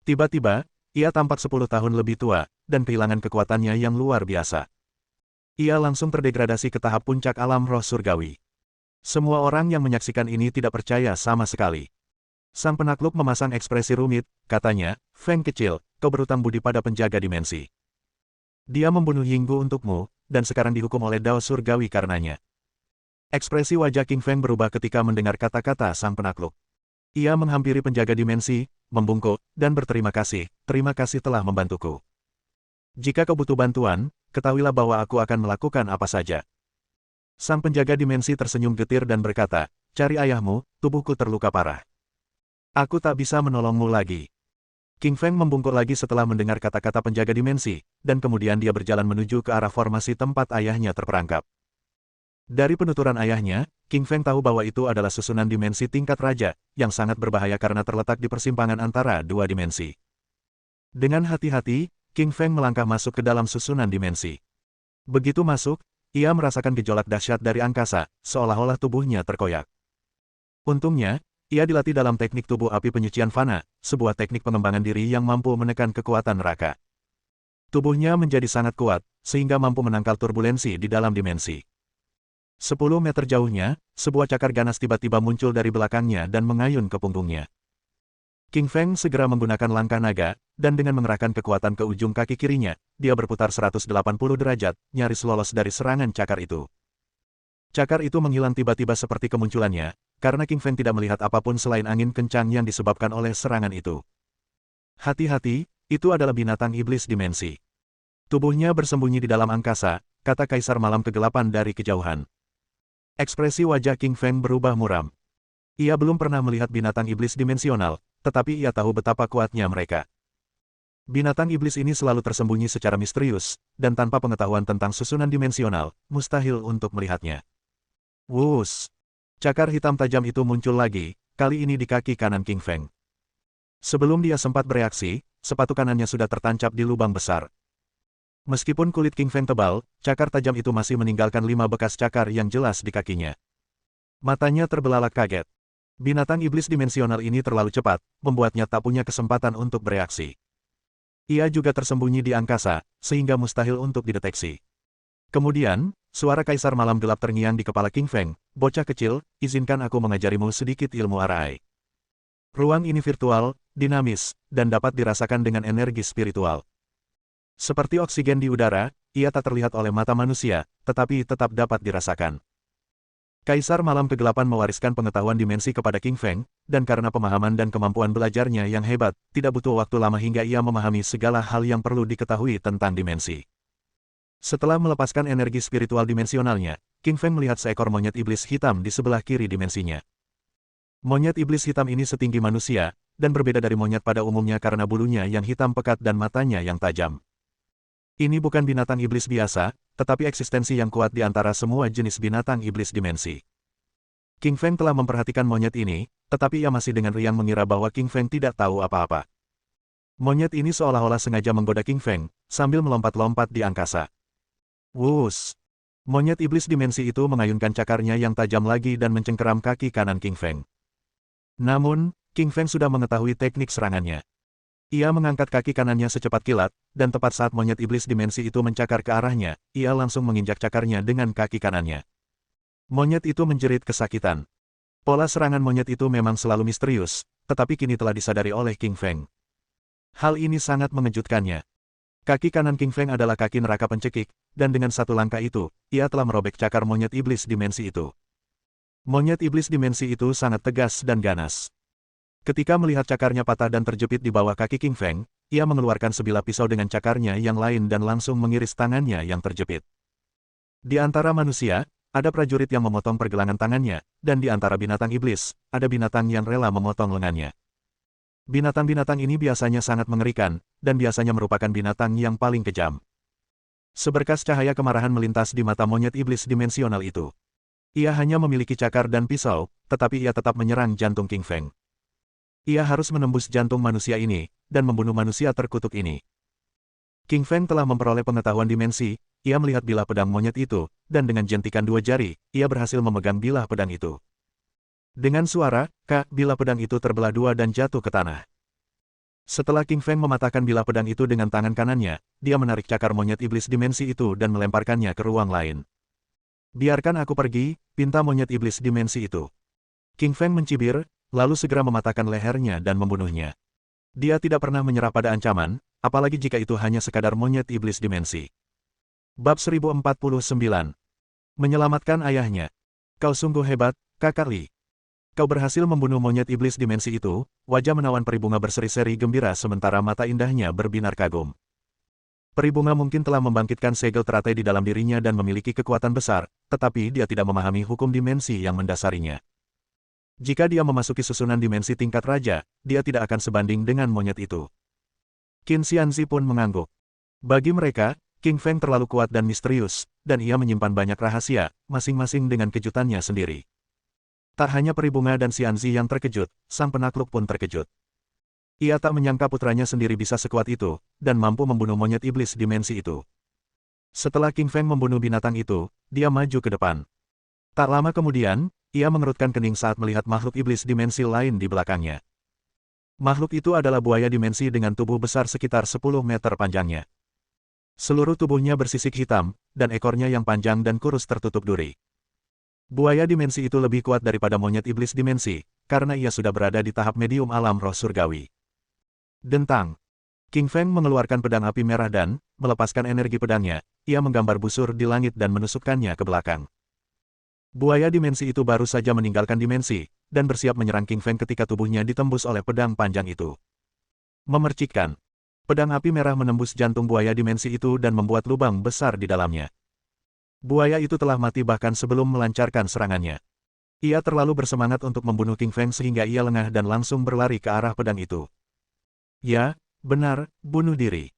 [SPEAKER 1] Tiba-tiba, ia tampak 10 tahun lebih tua, dan kehilangan kekuatannya yang luar biasa. Ia langsung terdegradasi ke tahap puncak alam roh surgawi. Semua orang yang menyaksikan ini tidak percaya sama sekali. Sang penakluk memasang ekspresi rumit, katanya, Feng kecil, kau berutang budi pada penjaga dimensi. Dia membunuh Yinggu untukmu, dan sekarang dihukum oleh Dao Surgawi karenanya. Ekspresi wajah King Feng berubah ketika mendengar kata-kata sang penakluk. Ia menghampiri penjaga dimensi, membungkuk, dan berterima kasih, terima kasih telah membantuku. Jika kau butuh bantuan, ketahuilah bahwa aku akan melakukan apa saja. Sang penjaga dimensi tersenyum getir dan berkata, cari ayahmu, tubuhku terluka parah. Aku tak bisa menolongmu lagi. King Feng membungkuk lagi setelah mendengar kata-kata penjaga dimensi, dan kemudian dia berjalan menuju ke arah formasi tempat ayahnya terperangkap. Dari penuturan ayahnya, King Feng tahu bahwa itu adalah susunan dimensi tingkat raja, yang sangat berbahaya karena terletak di persimpangan antara dua dimensi. Dengan hati-hati, King Feng melangkah masuk ke dalam susunan dimensi. Begitu masuk, ia merasakan gejolak dahsyat dari angkasa, seolah-olah tubuhnya terkoyak. Untungnya, ia dilatih dalam teknik tubuh api penyucian fana, sebuah teknik pengembangan diri yang mampu menekan kekuatan neraka. Tubuhnya menjadi sangat kuat, sehingga mampu menangkal turbulensi di dalam dimensi. 10 meter jauhnya, sebuah cakar ganas tiba-tiba muncul dari belakangnya dan mengayun ke punggungnya. King Feng segera menggunakan langkah naga, dan dengan mengerahkan kekuatan ke ujung kaki kirinya, dia berputar 180 derajat, nyaris lolos dari serangan cakar itu. Cakar itu menghilang tiba-tiba seperti kemunculannya, karena King Feng tidak melihat apapun selain angin kencang yang disebabkan oleh serangan itu. Hati-hati, itu adalah binatang iblis dimensi. Tubuhnya bersembunyi di dalam angkasa, kata Kaisar Malam Kegelapan dari kejauhan. Ekspresi wajah King Feng berubah muram. Ia belum pernah melihat binatang iblis dimensional, tetapi ia tahu betapa kuatnya mereka. Binatang iblis ini selalu tersembunyi secara misterius, dan tanpa pengetahuan tentang susunan dimensional, mustahil untuk melihatnya. Wus! Cakar hitam tajam itu muncul lagi, kali ini di kaki kanan King Feng. Sebelum dia sempat bereaksi, sepatu kanannya sudah tertancap di lubang besar. Meskipun kulit King Feng tebal, cakar tajam itu masih meninggalkan 5 bekas cakar yang jelas di kakinya. Matanya terbelalak kaget. Binatang iblis dimensional ini terlalu cepat, membuatnya tak punya kesempatan untuk bereaksi. Ia juga tersembunyi di angkasa, sehingga mustahil untuk dideteksi. Kemudian, suara Kaisar Malam Gelap terngiang di kepala King Feng, "Bocah kecil, izinkan aku mengajarimu sedikit ilmu arai." Ruang ini virtual, dinamis, dan dapat dirasakan dengan energi spiritual. Seperti oksigen di udara, ia tak terlihat oleh mata manusia, tetapi tetap dapat dirasakan. Kaisar Malam Kegelapan mewariskan pengetahuan dimensi kepada King Feng, dan karena pemahaman dan kemampuan belajarnya yang hebat, tidak butuh waktu lama hingga ia memahami segala hal yang perlu diketahui tentang dimensi. Setelah melepaskan energi spiritual dimensionalnya, King Feng melihat seekor monyet iblis hitam di sebelah kiri dimensinya. Monyet iblis hitam ini setinggi manusia, dan berbeda dari monyet pada umumnya karena bulunya yang hitam pekat dan matanya yang tajam. Ini bukan binatang iblis biasa, tetapi eksistensi yang kuat di antara semua jenis binatang iblis dimensi. King Feng telah memperhatikan monyet ini, tetapi ia masih dengan riang mengira bahwa King Feng tidak tahu apa-apa. Monyet ini seolah-olah sengaja menggoda King Feng, sambil melompat-lompat di angkasa. Wus! Monyet iblis dimensi itu mengayunkan cakarnya yang tajam lagi dan mencengkeram kaki kanan King Feng. Namun, King Feng sudah mengetahui teknik serangannya. Ia mengangkat kaki kanannya secepat kilat, dan tepat saat monyet iblis dimensi itu mencakar ke arahnya, ia langsung menginjak cakarnya dengan kaki kanannya. Monyet itu menjerit kesakitan. Pola serangan monyet itu memang selalu misterius, tetapi kini telah disadari oleh King Feng. Hal ini sangat mengejutkannya. Kaki kanan King Feng adalah kaki neraka pencekik, dan dengan satu langkah itu, ia telah merobek cakar monyet iblis dimensi itu. Monyet iblis dimensi itu sangat tegas dan ganas. Ketika melihat cakarnya patah dan terjepit di bawah kaki King Feng, ia mengeluarkan sebilah pisau dengan cakarnya yang lain dan langsung mengiris tangannya yang terjepit. Di antara manusia, ada prajurit yang memotong pergelangan tangannya, dan di antara binatang iblis, ada binatang yang rela memotong lengannya. Binatang-binatang ini biasanya sangat mengerikan, dan biasanya merupakan binatang yang paling kejam. Seberkas cahaya kemarahan melintas di mata monyet iblis dimensional itu. Ia hanya memiliki cakar dan pisau, tetapi ia tetap menyerang jantung King Feng. Ia harus menembus jantung manusia ini, dan membunuh manusia terkutuk ini. King Feng telah memperoleh pengetahuan dimensi, ia melihat bilah pedang monyet itu, dan dengan jentikan 2 jari, ia berhasil memegang bilah pedang itu. Dengan suara, bilah pedang itu terbelah 2 dan jatuh ke tanah. Setelah King Feng mematahkan bilah pedang itu dengan tangan kanannya, dia menarik cakar monyet iblis dimensi itu dan melemparkannya ke ruang lain. "Biarkan aku pergi," pinta monyet iblis dimensi itu. King Feng mencibir, lalu segera mematahkan lehernya dan membunuhnya. Dia tidak pernah menyerah pada ancaman, apalagi jika itu hanya sekadar monyet iblis dimensi. Bab 1049. Menyelamatkan ayahnya. Kau sungguh hebat, Kakak Li. Kau berhasil membunuh monyet iblis dimensi itu. Wajah menawan Peribunga berseri-seri gembira sementara mata indahnya berbinar kagum. Peribunga mungkin telah membangkitkan segel teratai di dalam dirinya dan memiliki kekuatan besar, tetapi dia tidak memahami hukum dimensi yang mendasarinya. Jika dia memasuki susunan dimensi tingkat raja, dia tidak akan sebanding dengan monyet itu. Qin Xianzi pun mengangguk. Bagi mereka, King Feng terlalu kuat dan misterius, dan ia menyimpan banyak rahasia, masing-masing dengan kejutannya sendiri. Tak hanya Peri Bunga dan Xianzi yang terkejut, sang penakluk pun terkejut. Ia tak menyangka putranya sendiri bisa sekuat itu, dan mampu membunuh monyet iblis dimensi itu. Setelah King Feng membunuh binatang itu, dia maju ke depan. Tak lama kemudian, ia mengerutkan kening saat melihat makhluk iblis dimensi lain di belakangnya. Makhluk itu adalah buaya dimensi dengan tubuh besar sekitar 10 meter panjangnya. Seluruh tubuhnya bersisik hitam, dan ekornya yang panjang dan kurus tertutup duri. Buaya dimensi itu lebih kuat daripada monyet iblis dimensi, karena ia sudah berada di tahap medium alam roh surgawi. Dentang. King Feng mengeluarkan pedang api merah dan, melepaskan energi pedangnya, ia menggambar busur di langit dan menusukkannya ke belakang. Buaya dimensi itu baru saja meninggalkan dimensi, dan bersiap menyerang King Feng ketika tubuhnya ditembus oleh pedang panjang itu. Memercikkan. Pedang api merah menembus jantung buaya dimensi itu dan membuat lubang besar di dalamnya. Buaya itu telah mati bahkan sebelum melancarkan serangannya. Ia terlalu bersemangat untuk membunuh King Feng sehingga ia lengah dan langsung berlari ke arah pedang itu. Ya, benar, bunuh diri.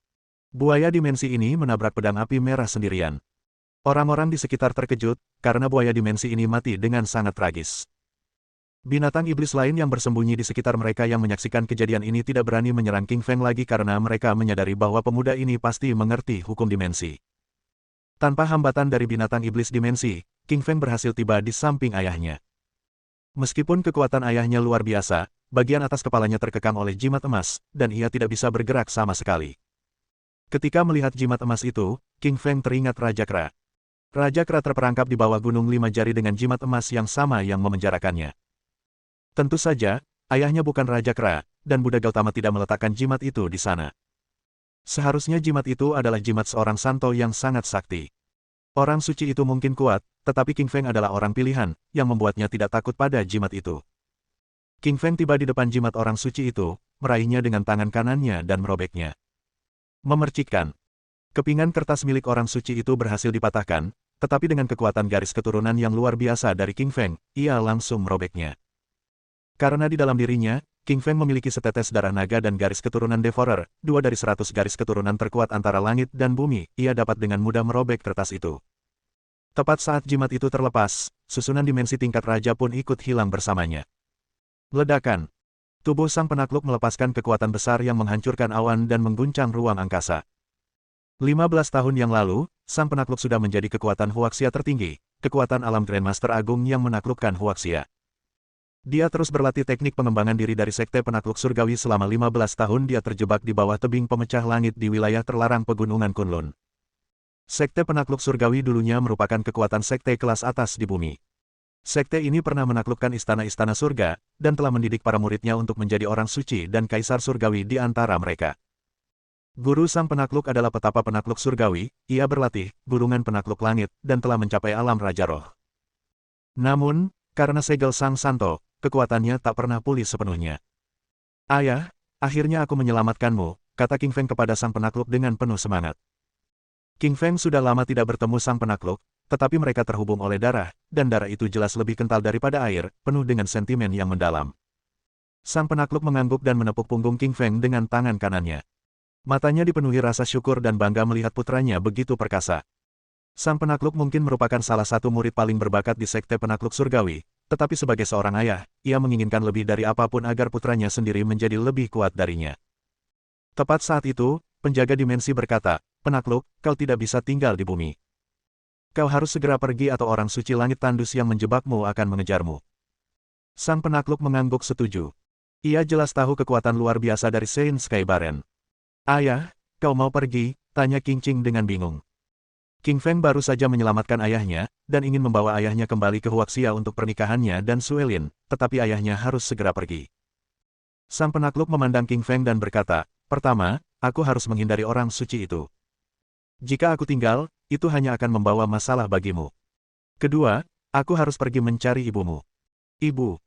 [SPEAKER 1] Buaya dimensi ini menabrak pedang api merah sendirian. Orang-orang di sekitar terkejut, karena buaya dimensi ini mati dengan sangat tragis. Binatang iblis lain yang bersembunyi di sekitar mereka yang menyaksikan kejadian ini tidak berani menyerang King Feng lagi karena mereka menyadari bahwa pemuda ini pasti mengerti hukum dimensi. Tanpa hambatan dari binatang iblis dimensi, King Feng berhasil tiba di samping ayahnya. Meskipun kekuatan ayahnya luar biasa, bagian atas kepalanya terkekang oleh jimat emas, dan ia tidak bisa bergerak sama sekali. Ketika melihat jimat emas itu, King Feng teringat Raja Kra. Raja Kra terperangkap di bawah gunung 5 jari dengan jimat emas yang sama yang memenjarakannya. Tentu saja, ayahnya bukan Raja Kra, dan Buddha Gautama tidak meletakkan jimat itu di sana. Seharusnya jimat itu adalah jimat seorang santo yang sangat sakti. Orang suci itu mungkin kuat, tetapi King Feng adalah orang pilihan, yang membuatnya tidak takut pada jimat itu. King Feng tiba di depan jimat orang suci itu, meraihnya dengan tangan kanannya dan merobeknya. Memercikkan. Kepingan kertas milik orang suci itu berhasil dipatahkan, tetapi dengan kekuatan garis keturunan yang luar biasa dari King Feng, ia langsung merobeknya. Karena di dalam dirinya, King Feng memiliki setetes darah naga dan garis keturunan Devourer, 2 dari 100 garis keturunan terkuat antara langit dan bumi, ia dapat dengan mudah merobek kertas itu. Tepat saat jimat itu terlepas, susunan dimensi tingkat raja pun ikut hilang bersamanya. Ledakan. Tubuh sang penakluk melepaskan kekuatan besar yang menghancurkan awan dan mengguncang ruang angkasa. 15 tahun yang lalu, sang penakluk sudah menjadi kekuatan Huaxia tertinggi, kekuatan alam Grandmaster Agung yang menaklukkan Huaxia. Dia terus berlatih teknik pengembangan diri dari Sekte Penakluk Surgawi selama 15 tahun dia terjebak di bawah tebing pemecah langit di wilayah terlarang pegunungan Kunlun. Sekte Penakluk Surgawi dulunya merupakan kekuatan sekte kelas atas di bumi. Sekte ini pernah menaklukkan istana-istana surga, dan telah mendidik para muridnya untuk menjadi orang suci dan kaisar surgawi di antara mereka. Guru sang penakluk adalah petapa penakluk surgawi, ia berlatih, gulungan penakluk langit, dan telah mencapai alam Raja Roh. Namun, karena segel sang santo, kekuatannya tak pernah pulih sepenuhnya. Ayah, akhirnya aku menyelamatkanmu, kata King Feng kepada sang penakluk dengan penuh semangat. King Feng sudah lama tidak bertemu sang penakluk, tetapi mereka terhubung oleh darah, dan darah itu jelas lebih kental daripada air, penuh dengan sentimen yang mendalam. Sang penakluk mengangguk dan menepuk punggung King Feng dengan tangan kanannya. Matanya dipenuhi rasa syukur dan bangga melihat putranya begitu perkasa. Sang penakluk mungkin merupakan salah satu murid paling berbakat di Sekte Penakluk Surgawi, tetapi sebagai seorang ayah, ia menginginkan lebih dari apapun agar putranya sendiri menjadi lebih kuat darinya. Tepat saat itu, penjaga dimensi berkata, "Penakluk, kau tidak bisa tinggal di bumi. Kau harus segera pergi atau orang suci langit tandus yang menjebakmu akan mengejarmu." Sang penakluk mengangguk setuju. Ia jelas tahu kekuatan luar biasa dari Saint Skybaren. "Ayah, kau mau pergi?" tanya King Qing dengan bingung. King Feng baru saja menyelamatkan ayahnya, dan ingin membawa ayahnya kembali ke Huaxia untuk pernikahannya dan Suelin, tetapi ayahnya harus segera pergi. Sang penakluk memandang King Feng dan berkata, "Pertama, aku harus menghindari orang suci itu. Jika aku tinggal, itu hanya akan membawa masalah bagimu. Kedua, aku harus pergi mencari ibumu." "Ibu."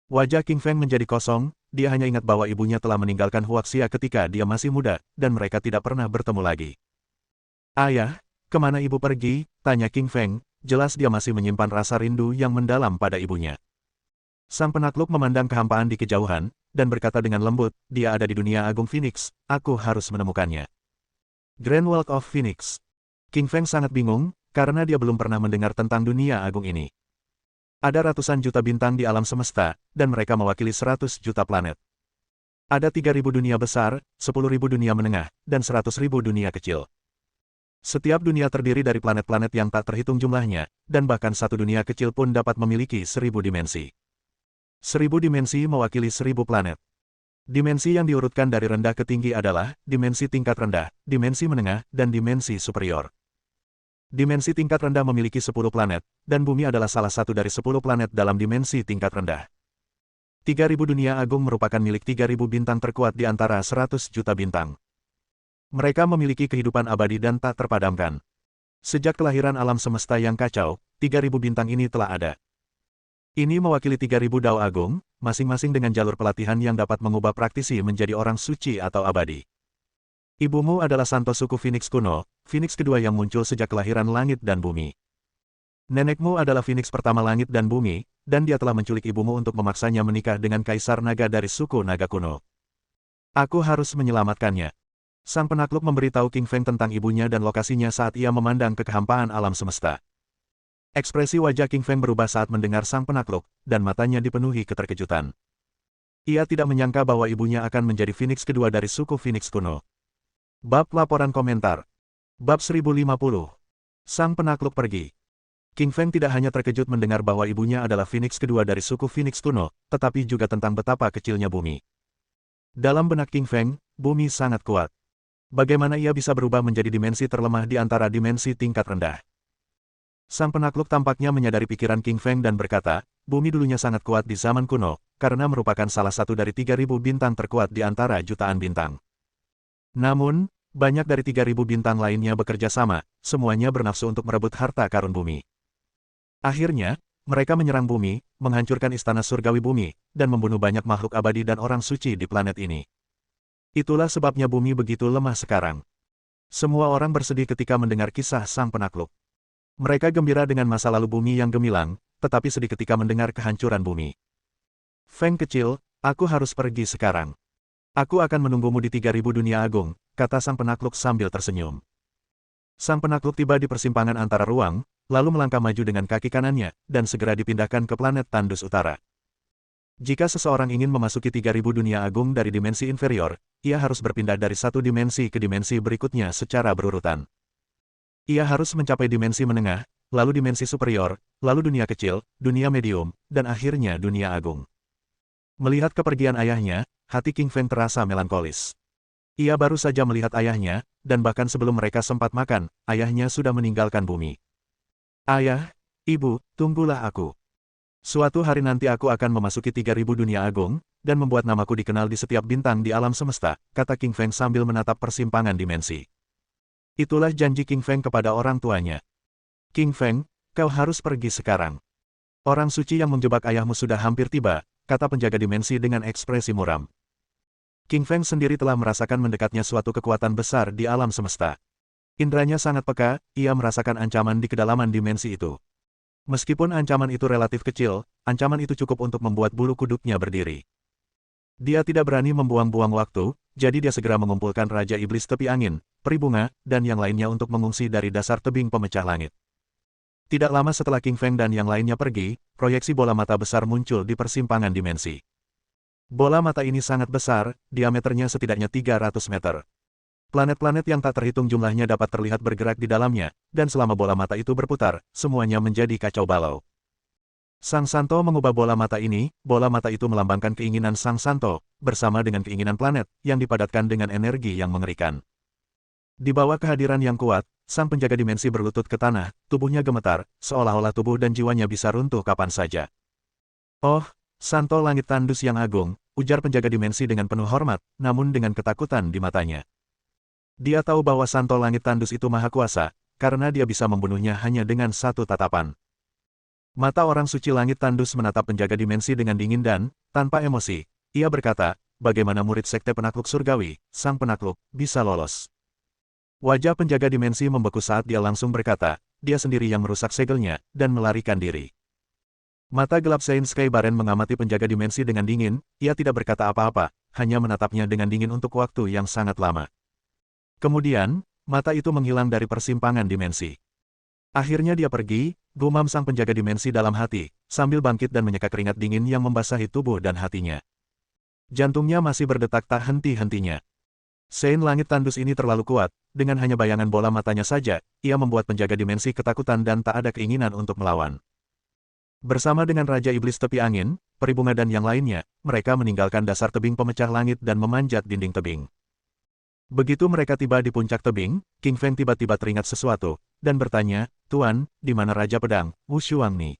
[SPEAKER 1] Wajah King Feng menjadi kosong, dia hanya ingat bahwa ibunya telah meninggalkan Huaxia ketika dia masih muda, dan mereka tidak pernah bertemu lagi. "Ayah, kemana ibu pergi?" tanya King Feng, jelas dia masih menyimpan rasa rindu yang mendalam pada ibunya. Sang penakluk memandang kehampaan di kejauhan, dan berkata dengan lembut, dia ada di dunia agung Phoenix, aku harus menemukannya. Grand World of Phoenix. King Feng sangat bingung, karena dia belum pernah mendengar tentang dunia agung ini. Ada ratusan juta bintang di alam semesta, dan mereka mewakili 100 juta planet. Ada 3.000 dunia besar, 10.000 dunia menengah, dan 100.000 dunia kecil. Setiap dunia terdiri dari planet-planet yang tak terhitung jumlahnya, dan bahkan satu dunia kecil pun dapat memiliki 1.000 dimensi. 1.000 dimensi mewakili 1.000 planet. Dimensi yang diurutkan dari rendah ke tinggi adalah dimensi tingkat rendah, dimensi menengah, dan dimensi superior. Dimensi tingkat rendah memiliki 10 planet, dan bumi adalah salah satu dari 10 planet dalam dimensi tingkat rendah. 3.000 dunia agung merupakan milik 3.000 bintang terkuat di antara 100 juta bintang. Mereka memiliki kehidupan abadi dan tak terpadamkan. Sejak kelahiran alam semesta yang kacau, 3.000 bintang ini telah ada. Ini mewakili 3.000 dao agung, masing-masing dengan jalur pelatihan yang dapat mengubah praktisi menjadi orang suci atau abadi. Ibumu adalah santo suku Phoenix kuno, Phoenix kedua yang muncul sejak kelahiran langit dan bumi. Nenekmu adalah Phoenix pertama langit dan bumi, dan dia telah menculik ibumu untuk memaksanya menikah dengan kaisar naga dari suku naga kuno. Aku harus menyelamatkannya. Sang penakluk memberitahu King Feng tentang ibunya dan lokasinya saat ia memandang ke kehampaan alam semesta. Ekspresi wajah King Feng berubah saat mendengar sang penakluk, dan matanya dipenuhi keterkejutan. Ia tidak menyangka bahwa ibunya akan menjadi Phoenix kedua dari suku Phoenix kuno. Bab laporan komentar. Bab 1050. Sang penakluk pergi. King Feng tidak hanya terkejut mendengar bahwa ibunya adalah Phoenix kedua dari suku Phoenix kuno, tetapi juga tentang betapa kecilnya bumi. Dalam benak King Feng, bumi sangat kuat. Bagaimana ia bisa berubah menjadi dimensi terlemah di antara dimensi tingkat rendah? Sang penakluk tampaknya menyadari pikiran King Feng dan berkata, bumi dulunya sangat kuat di zaman kuno, karena merupakan salah satu dari 3.000 bintang terkuat di antara jutaan bintang. Namun, banyak dari 3.000 bintang lainnya bekerja sama, semuanya bernafsu untuk merebut harta karun bumi. Akhirnya, mereka menyerang bumi, menghancurkan istana surgawi bumi, dan membunuh banyak makhluk abadi dan orang suci di planet ini. Itulah sebabnya bumi begitu lemah sekarang. Semua orang bersedih ketika mendengar kisah sang penakluk. Mereka gembira dengan masa lalu bumi yang gemilang, tetapi sedih ketika mendengar kehancuran bumi. Feng kecil, aku harus pergi sekarang. Aku akan menunggumu di 3.000 dunia agung, kata sang penakluk sambil tersenyum. Sang penakluk tiba di persimpangan antara ruang, lalu melangkah maju dengan kaki kanannya, dan segera dipindahkan ke planet Tandus Utara. Jika seseorang ingin memasuki 3.000 dunia agung dari dimensi inferior, ia harus berpindah dari satu dimensi ke dimensi berikutnya secara berurutan. Ia harus mencapai dimensi menengah, lalu dimensi superior, lalu dunia kecil, dunia medium, dan akhirnya dunia agung. Melihat kepergian ayahnya, hati King Feng terasa melankolis. Ia baru saja melihat ayahnya, dan bahkan sebelum mereka sempat makan, ayahnya sudah meninggalkan bumi. Ayah, ibu, tunggulah aku. Suatu hari nanti aku akan memasuki 3.000 dunia agung, dan membuat namaku dikenal di setiap bintang di alam semesta, kata King Feng sambil menatap persimpangan dimensi. Itulah janji King Feng kepada orang tuanya. King Feng, kau harus pergi sekarang. Orang suci yang menjebak ayahmu sudah hampir tiba, kata penjaga dimensi dengan ekspresi muram. King Feng sendiri telah merasakan mendekatnya suatu kekuatan besar di alam semesta. Indranya sangat peka, ia merasakan ancaman di kedalaman dimensi itu. Meskipun ancaman itu relatif kecil, ancaman itu cukup untuk membuat bulu kuduknya berdiri. Dia tidak berani membuang-buang waktu, jadi dia segera mengumpulkan Raja Iblis Tepi Angin, Peri Bunga, dan yang lainnya untuk mengungsi dari dasar tebing pemecah langit. Tidak lama setelah King Feng dan yang lainnya pergi, proyeksi bola mata besar muncul di persimpangan dimensi. Bola mata ini sangat besar, diameternya setidaknya 300 meter. Planet-planet yang tak terhitung jumlahnya dapat terlihat bergerak di dalamnya, dan selama bola mata itu berputar, semuanya menjadi kacau balau. Sang Santo mengubah bola mata ini, bola mata itu melambangkan keinginan Sang Santo, bersama dengan keinginan planet, yang dipadatkan dengan energi yang mengerikan. Di bawah kehadiran yang kuat, sang penjaga dimensi berlutut ke tanah, tubuhnya gemetar, seolah-olah tubuh dan jiwanya bisa runtuh kapan saja. Oh, Santo Langit Tandus yang agung, ujar penjaga dimensi dengan penuh hormat, namun dengan ketakutan di matanya. Dia tahu bahwa Santo Langit Tandus itu maha kuasa, karena dia bisa membunuhnya hanya dengan satu tatapan. Mata orang suci langit Tandus menatap penjaga dimensi dengan dingin dan, tanpa emosi, ia berkata, bagaimana murid sekte penakluk surgawi, sang penakluk, bisa lolos. Wajah penjaga dimensi membeku saat dia langsung berkata, dia sendiri yang merusak segelnya, dan melarikan diri. Mata gelap Saint Sky Baren mengamati penjaga dimensi dengan dingin, ia tidak berkata apa-apa, hanya menatapnya dengan dingin untuk waktu yang sangat lama. Kemudian, mata itu menghilang dari persimpangan dimensi. Akhirnya dia pergi, gumam sang penjaga dimensi dalam hati, sambil bangkit dan menyeka keringat dingin yang membasahi tubuh dan hatinya. Jantungnya masih berdetak tak henti-hentinya. Saint Langit Tandus ini terlalu kuat, dengan hanya bayangan bola matanya saja, ia membuat penjaga dimensi ketakutan dan tak ada keinginan untuk melawan. Bersama dengan Raja Iblis Tepi Angin, Peri Bunga dan yang lainnya, mereka meninggalkan dasar tebing pemecah langit dan memanjat dinding tebing. Begitu mereka tiba di puncak tebing, King Feng tiba-tiba teringat sesuatu, dan bertanya, "Tuan, di mana Raja Pedang, Wu Shuangni?"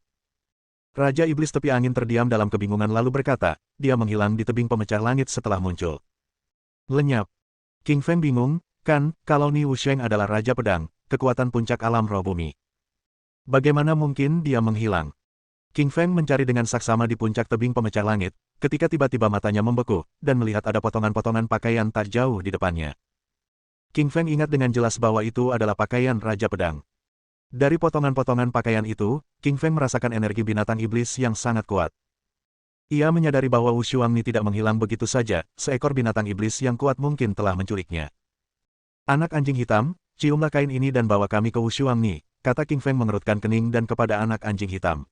[SPEAKER 1] Raja Iblis Tepi Angin terdiam dalam kebingungan lalu berkata, "Dia menghilang di tebing pemecah langit setelah muncul." Lenyap. King Feng bingung, kan, kalau Ni Wusheng adalah Raja Pedang, kekuatan puncak alam roh bumi. Bagaimana mungkin dia menghilang? King Feng mencari dengan saksama di puncak tebing pemecah langit, ketika tiba-tiba matanya membeku, dan melihat ada potongan-potongan pakaian tak jauh di depannya. King Feng ingat dengan jelas bahwa itu adalah pakaian Raja Pedang. Dari potongan-potongan pakaian itu, King Feng merasakan energi binatang iblis yang sangat kuat. Ia menyadari bahwa Wu Shuangni tidak menghilang begitu saja, seekor binatang iblis yang kuat mungkin telah menculiknya. "Anak anjing hitam, ciumlah kain ini dan bawa kami ke Wu Shuangni," kata King Feng mengerutkan kening dan kepada anak anjing hitam.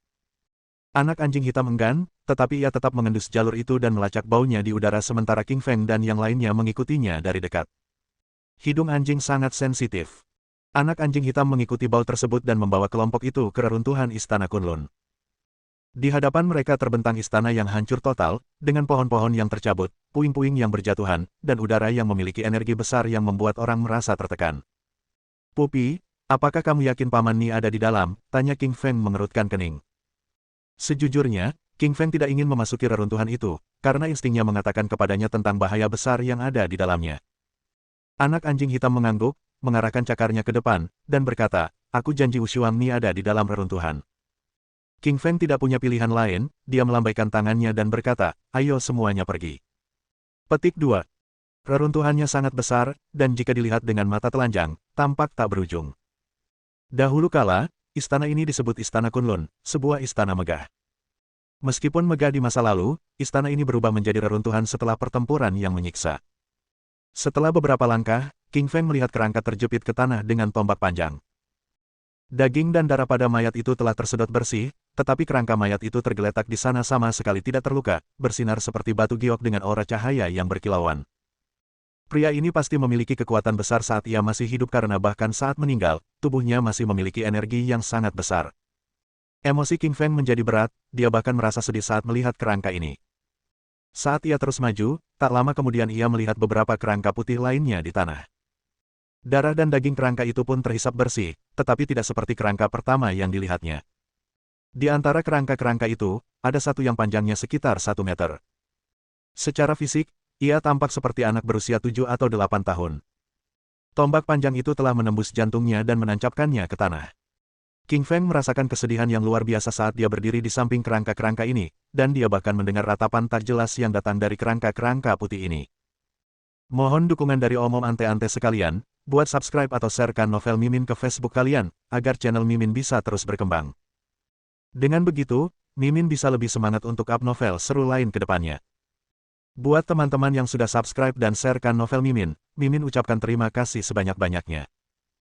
[SPEAKER 1] Anak anjing hitam enggan, tetapi ia tetap mengendus jalur itu dan melacak baunya di udara sementara King Feng dan yang lainnya mengikutinya dari dekat. Hidung anjing sangat sensitif. Anak anjing hitam mengikuti bau tersebut dan membawa kelompok itu ke reruntuhan Istana Kunlun. Di hadapan mereka terbentang istana yang hancur total, dengan pohon-pohon yang tercabut, puing-puing yang berjatuhan, dan udara yang memiliki energi besar yang membuat orang merasa tertekan. "Pupi, apakah kamu yakin Paman Ni ada di dalam?" tanya King Feng mengerutkan kening. Sejujurnya, King Feng tidak ingin memasuki reruntuhan itu, karena instingnya mengatakan kepadanya tentang bahaya besar yang ada di dalamnya. Anak anjing hitam mengangguk, mengarahkan cakarnya ke depan, dan berkata, "Aku janji Wu Shuangni ada di dalam reruntuhan." King Feng tidak punya pilihan lain, dia melambaikan tangannya dan berkata, "Ayo semuanya pergi." Petik 2. Reruntuhannya sangat besar, dan jika dilihat dengan mata telanjang, tampak tak berujung. Dahulu kala, istana ini disebut Istana Kunlun, sebuah istana megah. Meskipun megah di masa lalu, istana ini berubah menjadi reruntuhan setelah pertempuran yang menyiksa. Setelah beberapa langkah, King Feng melihat kerangka terjepit ke tanah dengan tombak panjang. Daging dan darah pada mayat itu telah tersedot bersih, tetapi kerangka mayat itu tergeletak di sana sama sekali tidak terluka, bersinar seperti batu giok dengan aura cahaya yang berkilauan. Pria ini pasti memiliki kekuatan besar saat ia masih hidup karena bahkan saat meninggal, tubuhnya masih memiliki energi yang sangat besar. Emosi King Feng menjadi berat, dia bahkan merasa sedih saat melihat kerangka ini. Saat ia terus maju, tak lama kemudian ia melihat beberapa kerangka putih lainnya di tanah. Darah dan daging kerangka itu pun terhisap bersih, tetapi tidak seperti kerangka pertama yang dilihatnya. Di antara kerangka-kerangka itu, ada satu yang panjangnya sekitar 1 meter. Secara fisik, ia tampak seperti anak berusia 7 atau 8 tahun. Tombak panjang itu telah menembus jantungnya dan menancapkannya ke tanah. King Feng merasakan kesedihan yang luar biasa saat dia berdiri di samping kerangka-kerangka ini, dan dia bahkan mendengar ratapan tak jelas yang datang dari kerangka-kerangka putih ini. Mohon dukungan dari omom ante-ante sekalian, buat subscribe atau sharekan novel Mimin ke Facebook kalian, agar channel Mimin bisa terus berkembang. Dengan begitu, Mimin bisa lebih semangat untuk up novel seru lain ke depannya. Buat teman-teman yang sudah subscribe dan sharekan novel Mimin, Mimin ucapkan terima kasih sebanyak-banyaknya.